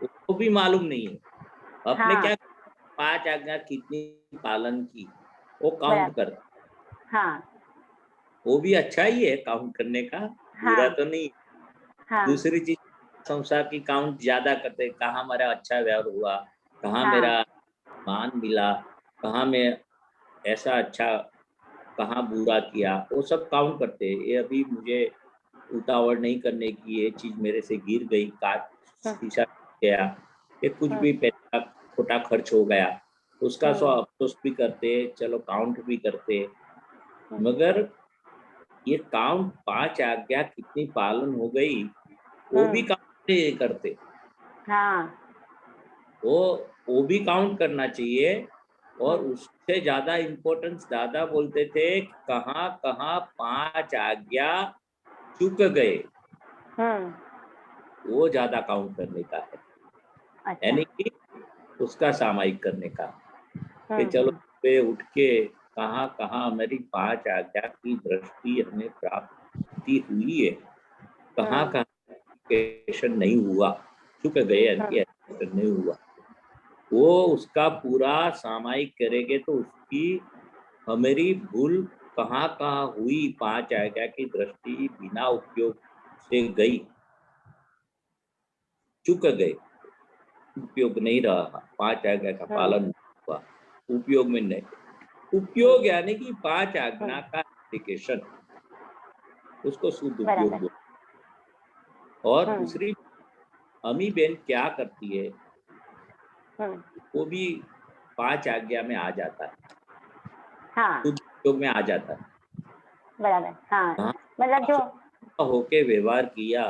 उसको भी मालूम नहीं है। अपने हाँ, क्या 5 आज्ञा कितनी पालन की वो काउंट करता, हाँ वो भी अच्छा ही है काउंट करने का, बुरा तो नहीं। हाँ दूसरी चीज संसार की काउंट ज्यादा करते, कहाँ मेरा अच्छा व्यवहार हुआ, कहाँ हाँ मेरा मान मिला, कहाँ मैं ऐसा अच्छा, कहाँ बुरा किया, वो सब काउंट करते। ये अभी मुझे उतावड़ नहीं करने की, ये चीज मेरे से गिर गई, काट शीशा गया, ये कुछ भी पैसा खोटा खर्च हो गया, उसका सो अफसोस भी करते, चलो काउंट भी करते। मगर ये काउंट 5 आज्ञा कितनी पालन हो गई वो भी काउंट नहीं करते। हाँ वो भी काउंट करना चाहिए। और उससे ज्यादा इम्पोर्टेंस दादा बोलते थे कहाँ कहाँ 5 आज्ञा चुक गए, वो ज्यादा काउंट करने का है। अच्छा। यानी कि उसका सामायिक करने का कि चलो पे उठ के कहाँ कहाँ मेरी 5 आज्ञा की दृष्टि हमें प्राप्ति हुई है, कहाँ कहाँ नहीं हुआ, चुक गए, यानी कि नहीं हुआ, वो उसका पूरा सामायिक करेंगे तो उसकी हमारी भूल कहाँ कहाँ हुई, 5 आज्ञा की दृष्टि बिना उपयोग से गई, चुक गए, उपयोग नहीं रहा, 5 आज्ञा का पालन हुआ, उपयोग में नहीं। उपयोग यानी कि 5 आज्ञा का एप्लीकेशन, उसको शुद्ध उपयोग बोलते। और दूसरी अमी बेन क्या करती है, वो भी 5 आज्ञा में आ जाता है, शुद्ध उपयोग में आ जाता है। बराबर। हाँ मतलब जो होके व्यवहार किया,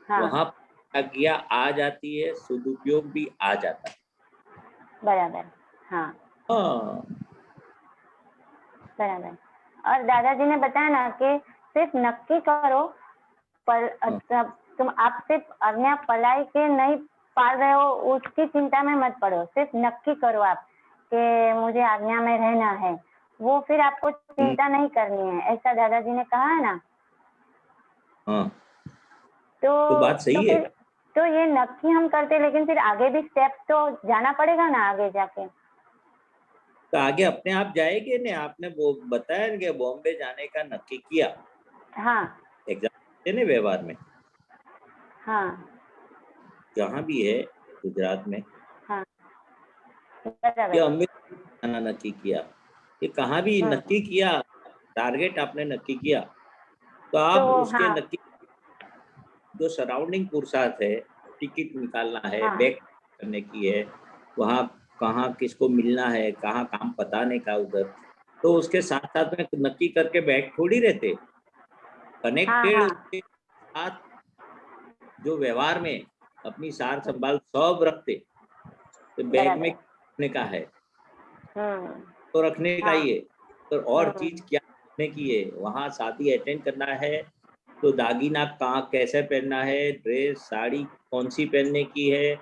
हाँ वहां आज्ञा आ जाती है, सदुपयोग भी आ जाता है। बराबर, हाँ हाँ बराबर। और दादाजी ने बताया ना कि सिर्फ नक्की करो पर तुम आप सिर्फ आज्ञा पलाई के नहीं पाल रहे हो उसकी चिंता में मत पड़ो, सिर्फ नक्की करो आप कि मुझे आज्ञा में रहना है, वो फिर आपको चिंता नहीं करनी है, ऐसा दादाजी ने कहा है ना। हाँ तो बात सही है। फिर तो ये नक्की हम करते, लेकिन फिर आगे भी स्टेप तो जाना पड़ेगा ना आगे जाके। तो आगे अपने आप जाएंगे ना, आपने वो बताया ना कि बॉम्बे जाने का नक्की किया, हाँ एग्जाम ने व्यवहार में हाँ जहाँ भी है गुजरात में, हाँ या बराबर, अमृत जाना नक्की किया, ये कहाँ भी नक्की किया, टारगेट आपने नक्की किया, तो आप तो उसके हाँ नक्की जो सराउंडिंग पुरुषार्थ है, टिकट निकालना है, हाँ बैक करने की है, वहाँ कहाँ किसको मिलना है, कहाँ काम बताने का उधर, तो उसके साथ साथ में नक्की करके बैग थोड़ी रहते, हाँ कनेक्टेड हाँ उसके साथ जो व्यवहार में अपनी सार संभाल सब रखते, तो बैग में बराबर, रखने का है हम्म तो रखने का हाँ ही है, तो और चीज क्या रखने की है, वहाँ शादी अटेंड करना है तो दागीना कहाँ कैसे पहनना है, ड्रेस साड़ी कौन सी पहनने की है,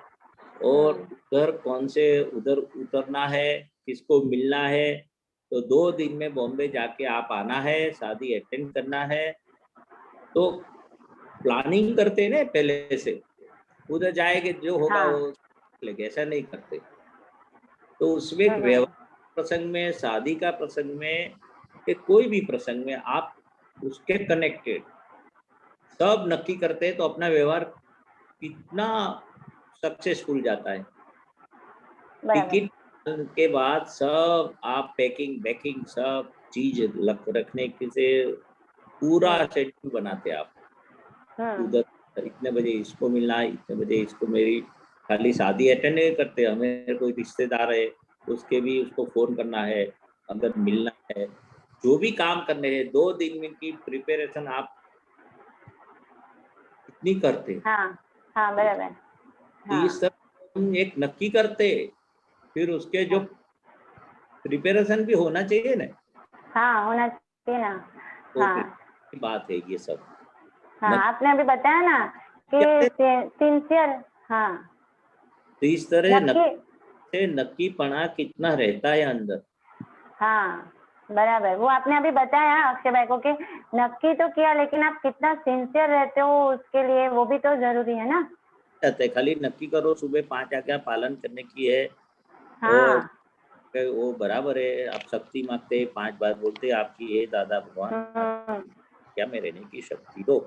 और उधर कौन से उधर उतरना है, किसको मिलना है, तो 2 दिन में बॉम्बे जाके आप आना है, शादी अटेंड करना है, तो प्लानिंग करते हैं ना पहले से, उधर जाएंगे जो होगा हाँ वो लेके, ऐसा नहीं करते। तो उसमें एक व्यवहार प्रसंग में, शादी का प्रसंग में, कि कोई भी प्रसंग में आप उसके कनेक्टेड सब नक्की करते हैं, तो अपना व्यवहार कितना सक्सेसफुल जाता है। बराबर, टिकट के बाद सब आप पैकिंग बैकिंग सब चीज रखने के से पूरा शेड्यूल बनाते आप, उधर इतने बजे इसको मिलना है, इतने बजे इसको, मेरी खाली शादी अटेंड नहीं करते, हमें कोई रिश्तेदार है उसके भी उसको फोन करना है, अगर मिलना है, जो भी काम करने हैं, 2 दिन में की प्रिपरेशन आप इतनी करते, हाँ हाँ बराबर, हाँ इस तरह हम एक नक्की करते, फिर उसके जो प्रिपरेशन भी होना चाहिए ना, हाँ होना चाहिए ना, तो हाँ फिर बात है ये सब हाँ नक्की आपने अभी बताया ना कि सिंसियर, हाँ तो इस तरह नक्की, नक्कीपना कितना रहता है अंदर। हाँ बराबर, वो आपने अभी बताया अक्षय भाई को कि नक्की तो किया, लेकिन आप कितना सिंसियर रहते हो उसके लिए, वो भी तो जरूरी है ना। खाली नक्की करो सुबह 5 आज्ञा पालन करने की है, और हाँ वो बराबर है, आप शक्ति मांगते 5 बार बोलते आपकी हे दादा भगवान क्या में रहने की शक्ति दो,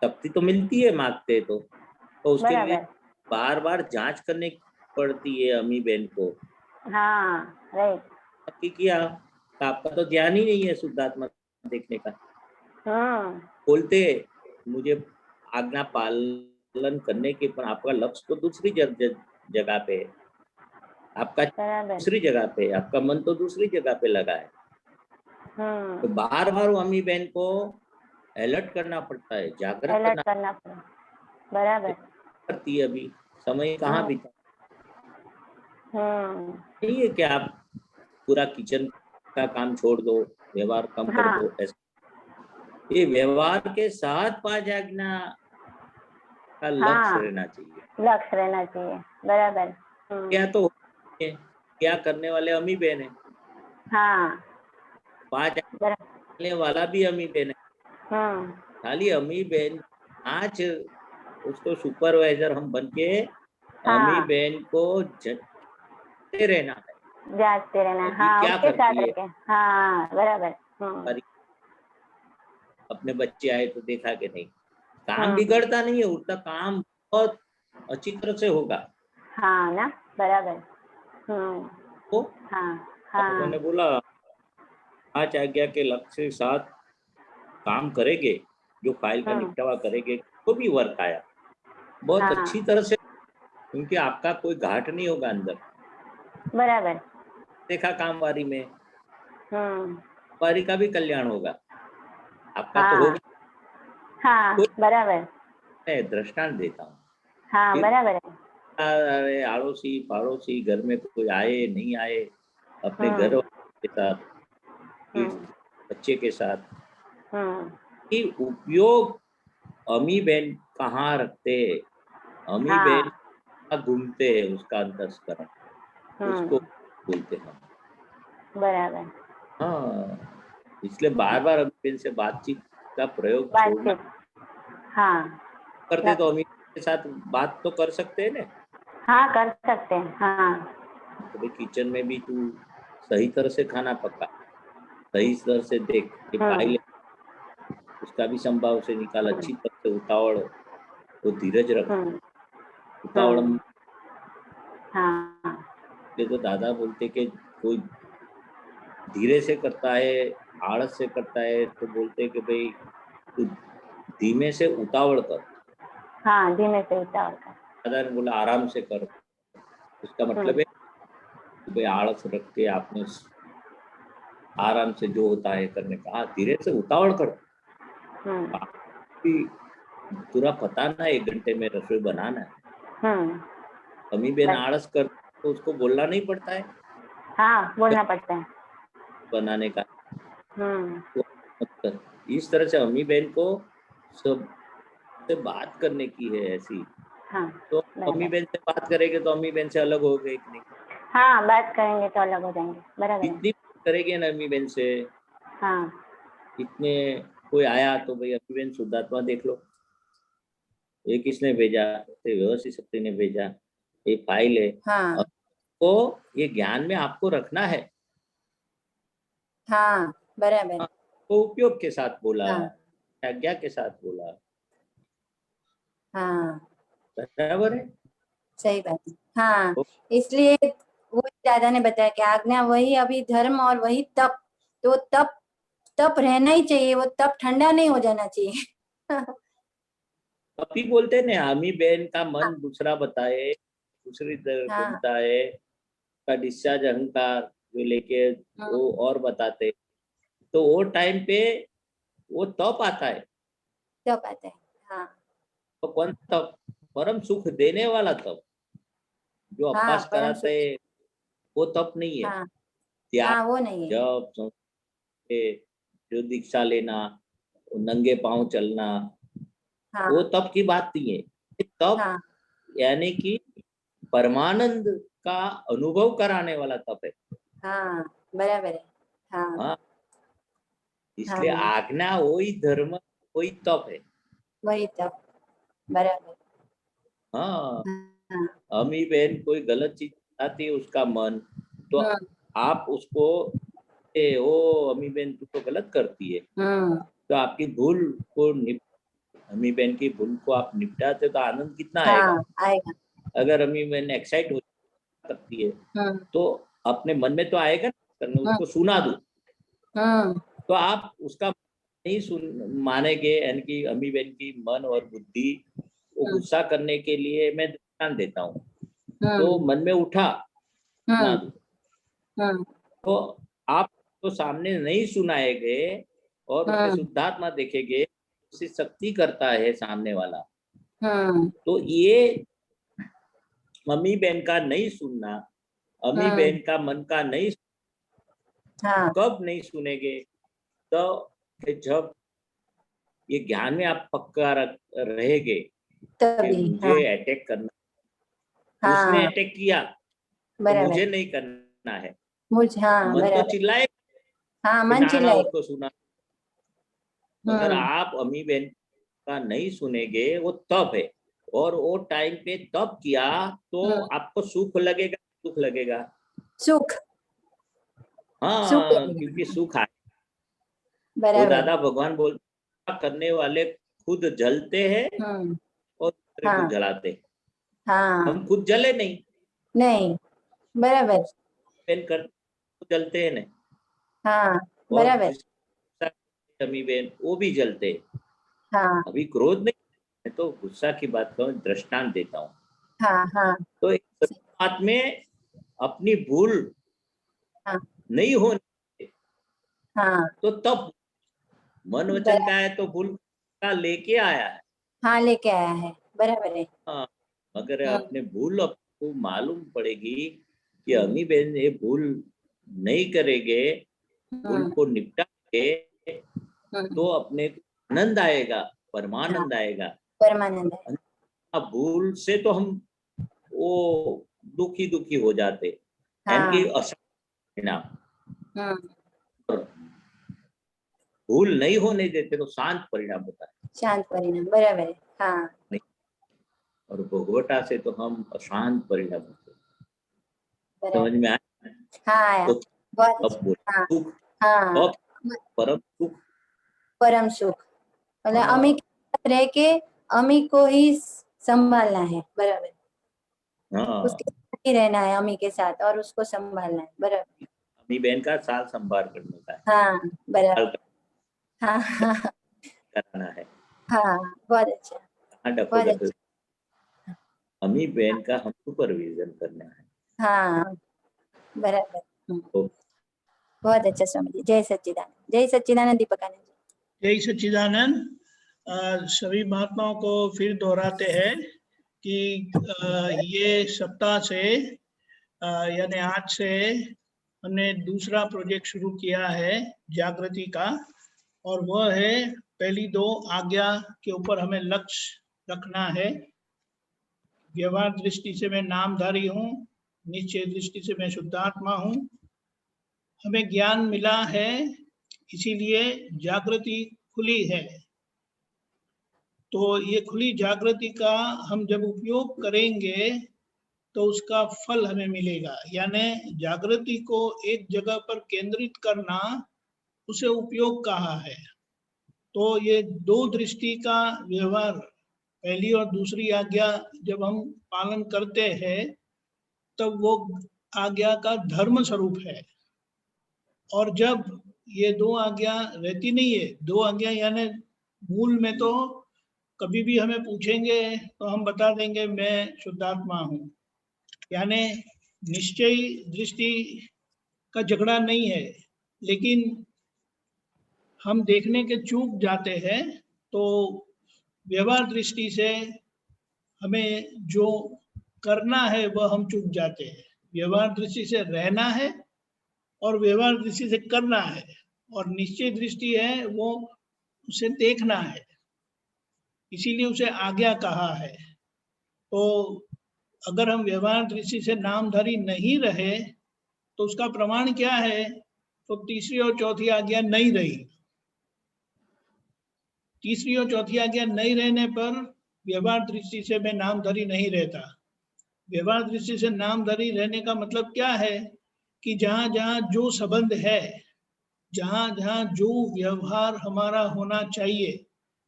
शक्ति तो मिलती है मांगते तो उसके लिए बराबर, बार बार जांच करने पड़ती है अम्मी बहन को। हाँ राइट, नक्की किया तो आपका तो ध्यान ही नहीं है शुद्धात्मा देखने का, बोलते मुझे आज्ञा पालन करने के, पर आपका लक्ष्य तो दूसरी जगह पे है, आपका बराबर, दूसरी जगह पे, आपका मन तो दूसरी जगह पे लगा है, तो बार बार अम्मी बहन को अलर्ट करना पड़ता है, जागृत अलर्ट करना पड़ेगा, बराबर, करती है। अभी समय कहाँ बीता, नहीं है कि आप पूरा किचन का काम छोड़ दो, व्यवहार कम कर दो, ऐसा ये व्यवहार के साथ 5 आज्ञा का लक्ष्य रहना चाहिए। लक्ष्य रहना चाहिए, बराबर, क्या तो है, क्या करने वाले अम्मी बहन है, हाँ 5 करने वाला भी अम्मी बहन है, खाली अम्मी बहन आज उसको सुपरवाइजर हम बन के अम्मी बहन को जांचते रहना है, जांचते रहना, हाँ क्या उसके साथ करती है, रखे, हाँ बराबर, अपने बच्चे आए तो देखा कि नहीं, काम बिगड़ता नहीं है, उल्टा काम बहुत अच्छी तरह से होगा। हाँ ना बराबर, तो हाँ उन्होंने बोला 5 आज्ञा के लक्ष्य के साथ काम करेंगे, जो फाइल का निपटावा करेंगे, तो भी वर्क आया बहुत अच्छी तरह से, क्योंकि आपका कोई घाट नहीं होगा अंदर, बराबर, देखा कामवारी में, वारी का भी कल्याण होगा, आपका तो होगा, हाँ बराबर, मैं दृष्टांत देता हूँ, हाँ बराबर है, अरे आड़ोसी पड़ोसी घर में कोई आए नहीं आए, अपने घर हम्म, वालों के साथ, हम्म, बच्चे के साथ, हम्म, कि उपयोग अम्मी बहन कहाँ रखते हैं, अम्मी बहन हाँ, कहाँ घूमते हैं, उसका अंतस्करण उसको बोलते हैं। बराबर, हाँ, इसलिए बार बार अम्मी बहन से बातचीत का प्रयोग छोड़ना। बातचीत, हाँ, करते तो अम्मी के साथ बात तो कर सकते हैं ना, हाँ कर सकते हैं, हाँ, तो भाई किचन में भी तू सही तरह से खाना पका, सही तरह से देख, ये हम्म, पाइल उसका भी संभाव से निकाल, अच्छी तरह से उतावड़, वो धीरज रख, हम्म, उतावड़ हम्म, हाँ, तो दादा बोलते कि कोई धीरे से करता है, आलस से करता है, तो बोलते कि भाई तू धीमे से उतावड़ कर। हाँ, धीमे से उतार कर, दादा ने बोला आराम से कर, उसका मतलब है कि भाई आलस रख के आपने आराम से जो होता है करने का, हाँ धीरे से उतावड़ कर, हम्म, कि पूरा पता ना 1 घंटे में रसोई बनाना है, हम्म, अम्मी बहन बस, आलस कर तो उसको बोलना नहीं पड़ता है हाँ बोलना पड़ता है, बनाने का। हम्म, तो मतलब इस तरह से अम्मी बहन को सब से बात करने की है ऐसी, हाँ, तो अम्मी बराबर, बहन से बात करेंगे तो अम्मी बहन से अलग हो गए कि नहीं, हाँ बात करेंगे तो अलग हो जाएंगे, बराबर है, जितनी बात करेंगे ना अम्मी बहन से, हाँ, इतने कोई आया तो भाई अम्मी बहन शुद्धात्मा देख लो, ये किसने भेजा, तो व्यवस्थित शक्ति ने भेजा, ये फाइल है, हाँ, और को ये ज्ञान में आपको रखना है। हाँ, बराबर, हाँ, तो उपयोग के साथ बोला, हाँ, आज्ञा के साथ बोला, हाँ, बराबर है। सही बात है, हाँ, तो इसलिए वो दादा ने बताया कि आज्ञा वही अभी धर्म और वही तप, तो तप तप रहना ही चाहिए, वो तप ठंडा नहीं हो जाना चाहिए। अभी बोलते ना अम्मी बहन का मन दूसरा बताए, दूसरी तरह हाँ, घूमता है, का डिस्चार्ज अहंकार जो लेके हाँ, वो और बताते, तो वो टाइम पे वो तप आता है, तप आता है, हाँ, तो कौन तप, परम सुख देने वाला तप, जो हाँ, अभ्यास परम कराते सुख, हैं वो तप नहीं है, हाँ, त्याग, हाँ, वो नहीं है, जप के जो दीक्षा लेना, वो नंगे पांव चलना, वो हाँ, तप की बात नहीं है, ये तप हाँ, यानी कि परमानंद का अनुभव कराने वाला तप है। हाँ, बराबर है, हाँ, हाँ, इसलिए हाँ, आज्ञा वही धर्म वही तप है। वही तप, बराबर, हाँ, हाँ, अम्मी बहन कोई गलत चीज आती है उसका मन, तो हाँ, आप उसको ओ अम्मी बहन तू तो गलत करती है, हम्म, तो आपकी भूल को अम्मी बहन की भूल को आप निपटाते तो आनंद कितना आएगा। हाँ, आएगा, अगर अम्मी बहन एक्साइट हो सकती है हम्म, तो अपने मन में तो आएगा करने, हम्म, उसको सुना दो, हम्म, तो आप उसका नहीं सुन मानेंगे, यानी कि अम्मी बहन की मन और बुद्धि वो गुस्सा करने के लिए मैं ध्यान देता हूँ, तो हम्म, मन में उठा सुना हम्म, दो, हम्म, तो आप तो सामने नहीं सुनाएंगे और उसमें हम्म, शुद्धात्मा देखेंगे, उससे शक्ति करता है सामने वाला, हम्म, तो ये मम्मी बहन का नहीं सुनना, अम्मी हम्म, बहन का मन का नहीं, हाँ, कब नहीं सुनेंगे, तो कि जब ये ज्ञान में आप पक्का रहेंगे कि तभी, मुझे हाँ, अटैक करना, उसने हाँ, अटैक किया तो बराबर, मुझे नहीं करना है, मुझे, हाँ, मन तो बराबर, चिल्लाए हाँ, कि मन ना ना चिल्लाएगा, उसको सुना, अगर हम्म, आप अम्मी बहन का नहीं सुनेंगे वो तब है, और वो टाइम पे तब किया तो आपको सुख लगेगा, दुख लगेगा, सुख, सुख हाँ क्योंकि लगेगा, सुख आए, वो बराबर, दादा भगवान बोलते करने वाले खुद जलते हैं हम्म, और दूसरे को हाँ, जलाते हैं, हाँ, हम खुद जले नहीं, नहीं, बराबर, बहन करते तो जलते हैं नहीं, हाँ, और बराबर, जिसका अम्मी बहन वो भी जलते हैं। हाँ, अभी क्रोध नहीं, मैं तो गुस्सा की बात करूं, दृष्टांत देता हूँ, हाँ, हाँ, तो इस बात में अपनी भूल हाँ, नहीं होने, हाँ, तो तब मन वचन का बराबर, है तो भूल का लेके आया है, हाँ, लेके आया है, बराबर है, हाँ, मगर आपने भूल आपको मालूम पड़ेगी कि अम्मी बहन ये भूल नहीं करेंगे, भूल को निपटाएंगे तो अपने को आनंद आएगा, परमानंद आएगा। परमानंद है। अब भूल से तो हम वो दुखी हो जाते, यानी कि परिणाम। और भूल नहीं होने देते तो शांत परिणाम होता है। शांत परिणाम, बराबर है। हाँ। और भोगवटा से तो हम अशांत परिणाम होते। समझ में आया? हाँ आया। तो बहुत अब हाँ सुख, हाँ। परम सुख, परम सुख मतलब अमी के साथ रह के अमी को ही संभालना है, बराबर। हाँ, उसके साथ ही रहना है अमी के साथ और उसको संभालना है, बराबर। अम्मी बहन का साल संभाल करने का है, हाँ बराबर। हाँ हाँ कराना है। हाँ बहुत अच्छा, कहाँ बहुत डफोगत अच्छा। अम्मी बहन का हम सुपरविजन करना है। हाँ बराबर। तो बहुत अच्छा स्वामी जी। जय सच्चिदानंद। जय सच्चिदानंद दीपकानंद जी। जय सच्चिदानंद। सभी महात्माओं को फिर दोहराते हैं कि ये सप्ताह से यानी आज से हमने दूसरा प्रोजेक्ट शुरू किया है जागृति का, और वह है पहली 2 आज्ञा के ऊपर हमें लक्ष्य रखना है। व्यवहार दृष्टि से मैं नामधारी हूँ, निश्चय दृष्टि से मैं शुद्धात्मा हूँ। हमें ज्ञान मिला है, इसीलिए जागृति खुली है। तो ये खुली जागृति का हम जब उपयोग करेंगे तो उसका फल हमें मिलेगा। यानी जागृति को एक जगह पर केंद्रित करना, उसे उपयोग कहा है। तो ये 2 दृष्टि का व्यवहार, पहली और दूसरी आज्ञा जब हम पालन करते हैं तब वो आज्ञा का धर्म स्वरूप है। और जब ये 2 आज्ञा रहती नहीं है, 2 आज्ञा यानी मूल में तो कभी भी हमें पूछेंगे तो हम बता देंगे मैं शुद्धात्मा हूँ, यानी निश्चय दृष्टि का झगड़ा नहीं है। लेकिन हम देखने के चूक जाते हैं, तो व्यवहार दृष्टि से हमें जो करना है वह हम चूक जाते हैं। व्यवहार दृष्टि से रहना है और व्यवहार दृष्टि से करना है, और निश्चय दृष्टि है वो उसे देखना है, इसीलिए उसे आज्ञा कहा है। तो अगर हम व्यवहार दृष्टि से नामधारी नहीं रहे तो उसका प्रमाण क्या है? तो तीसरी और चौथी आज्ञा नहीं रही। तीसरी और चौथी आज्ञा नहीं रहने पर व्यवहार दृष्टि से मैं नामधारी नहीं रहता। व्यवहार दृष्टि से नामधारी रहने का मतलब क्या है कि जहां जहां जो संबंध है, जहां जहां जो व्यवहार हमारा होना चाहिए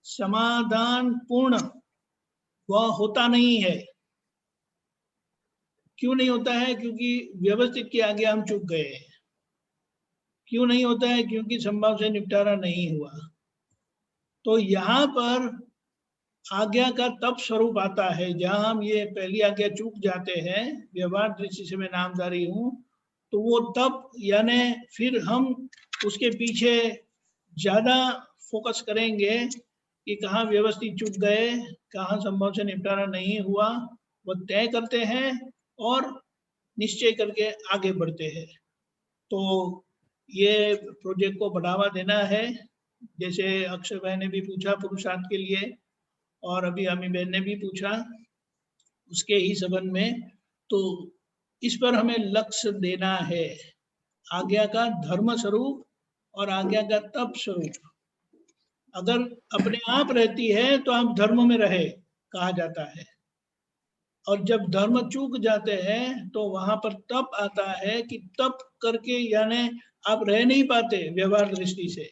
समाधान पूर्ण, वह होता नहीं है। क्यों नहीं होता है? क्योंकि व्यवस्थित की आज्ञा हम चूक गए हैं। क्यों नहीं होता है? क्योंकि संभव से निपटारा नहीं हुआ। तो यहाँ पर आज्ञा का तब स्वरूप आता है जहां हम ये पहली आज्ञा चूक जाते हैं, व्यवहार दृष्टि से मैं नामधारी हूँ, तो वो तब यानी फिर हम उसके पीछे ज्यादा फोकस करेंगे कि कहाँ व्यवस्थित चूक गए, कहाँ संभव से निपटारा नहीं हुआ, वो तय करते हैं और निश्चय करके आगे बढ़ते हैं। तो ये प्रोजेक्ट को बढ़ावा देना है। जैसे अक्षय भाई ने भी पूछा पुरुषार्थ के लिए, और अभी अमी बहन ने भी पूछा उसके ही संबंध में, तो इस पर हमें लक्ष्य देना है। आज्ञा का धर्म स्वरूप और आज्ञा का तप स्वरूप अगर अपने आप रहती है तो आप धर्म में रहे कहा जाता है, और जब धर्म चूक जाते हैं तो वहां पर तप आता है कि तप करके यानी आप रह नहीं पाते व्यवहार दृष्टि से।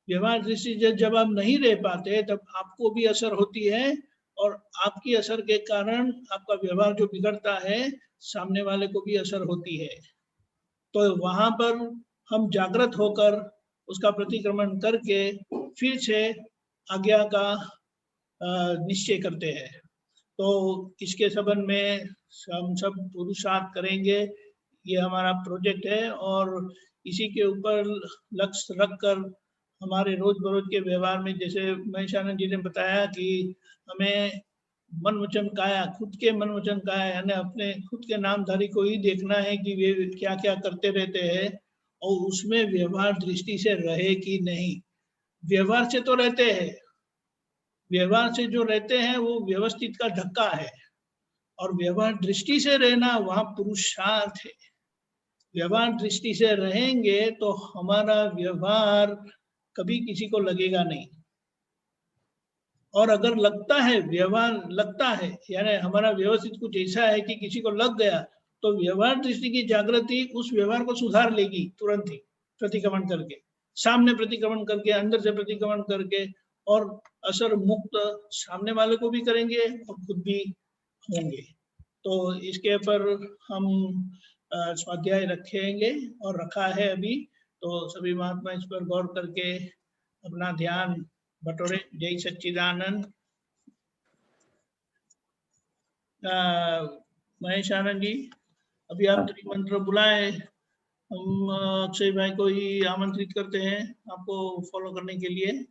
व्यवहार दृष्टि से जब आप नहीं रह पाते तब आपको भी असर होती है, और आपकी असर के कारण आपका व्यवहार जो बिगड़ता है सामने वाले को भी असर होती है। तो वहां पर हम जागृत होकर उसका प्रतिक्रमण करके फिर से आज्ञा का निश्चय करते हैं। तो इसके संबंध में हम सब पुरुषार्थ करेंगे। ये हमारा प्रोजेक्ट है और इसी के ऊपर लक्ष्य रखकर हमारे रोज बरोज के व्यवहार में, जैसे महेशानंद जी ने बताया कि हमें मन वचन काया, खुद के मन वचन काया, यानी अपने खुद के नामधारी को ही देखना है कि वे क्या क्या करते रहते हैं और उसमें व्यवहार दृष्टि से रहे कि नहीं। व्यवहार से तो रहते हैं, व्यवहार से जो रहते हैं वो व्यवस्थित का धक्का है, और व्यवहार दृष्टि से रहना वहां पुरुषार्थ है। व्यवहार दृष्टि से रहेंगे तो हमारा व्यवहार कभी किसी को लगेगा नहीं, और अगर लगता है, व्यवहार लगता है, यानी हमारा व्यवस्थित कुछ ऐसा है कि किसी को लग गया, तो व्यवहार दृष्टि की जागृति उस व्यवहार को सुधार लेगी तुरंत ही, प्रतिक्रमण करके, सामने प्रतिक्रमण करके, अंदर से प्रतिक्रमण करके, और असर मुक्त सामने वाले को भी करेंगे और खुद भी होंगे। तो इसके पर हम स्वाध्याय रखेंगे और रखा है अभी, तो सभी महात्मा इस पर गौर करके अपना ध्यान बटोरे। जय सच्चिदानंद। महेश आनंद जी, अभी आप त्रिमंत्र बुलाए, हम अक्षय भाई को ही आमंत्रित करते हैं आपको फॉलो करने के लिए।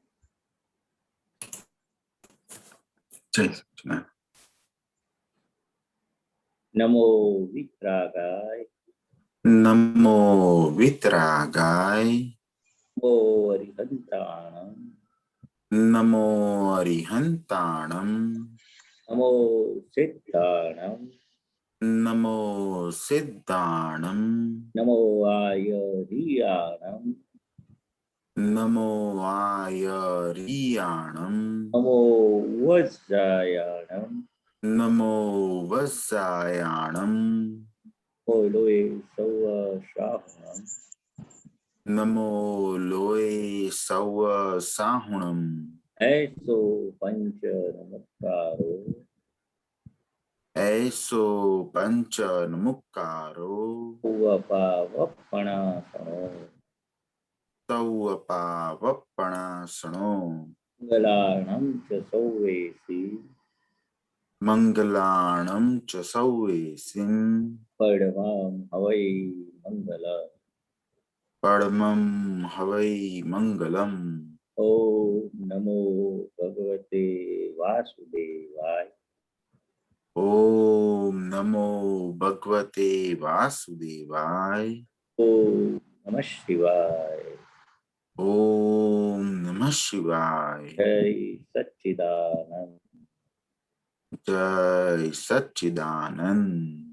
जय सच्चिदानंद। नमो वितरागाय, नमो वितरागाय, नमो अरिहंताणं, नमो अरिहंताणं, नमो सिद्धाणं, नमो सिद्धाणं, नमो आयरियाणं, नमो आयरियाणं, नमो वज्रायाणं, नमो वज्रायाणं, नमो लोये सौवसाहुणं, नमो लोये सौवसाहुणं, ऐसो पंच नमस्कारो, ऐसो पंच नमुक्कारो, उवपावपणासनो, तौवपावपणासनो, मंगलार्णं च सौवेसी, मंगलाणं च सौवेसिं, परमं हवै मंगल। परमं हवै मंगलम्। ओम नमो भगवते वासुदेवाय। ओम नमो भगवते वासुदेवाय। ओम नमः शिवाय। ओम नमः शिवाय। जय सच्चिदानंद। जय सच्चिदानंद।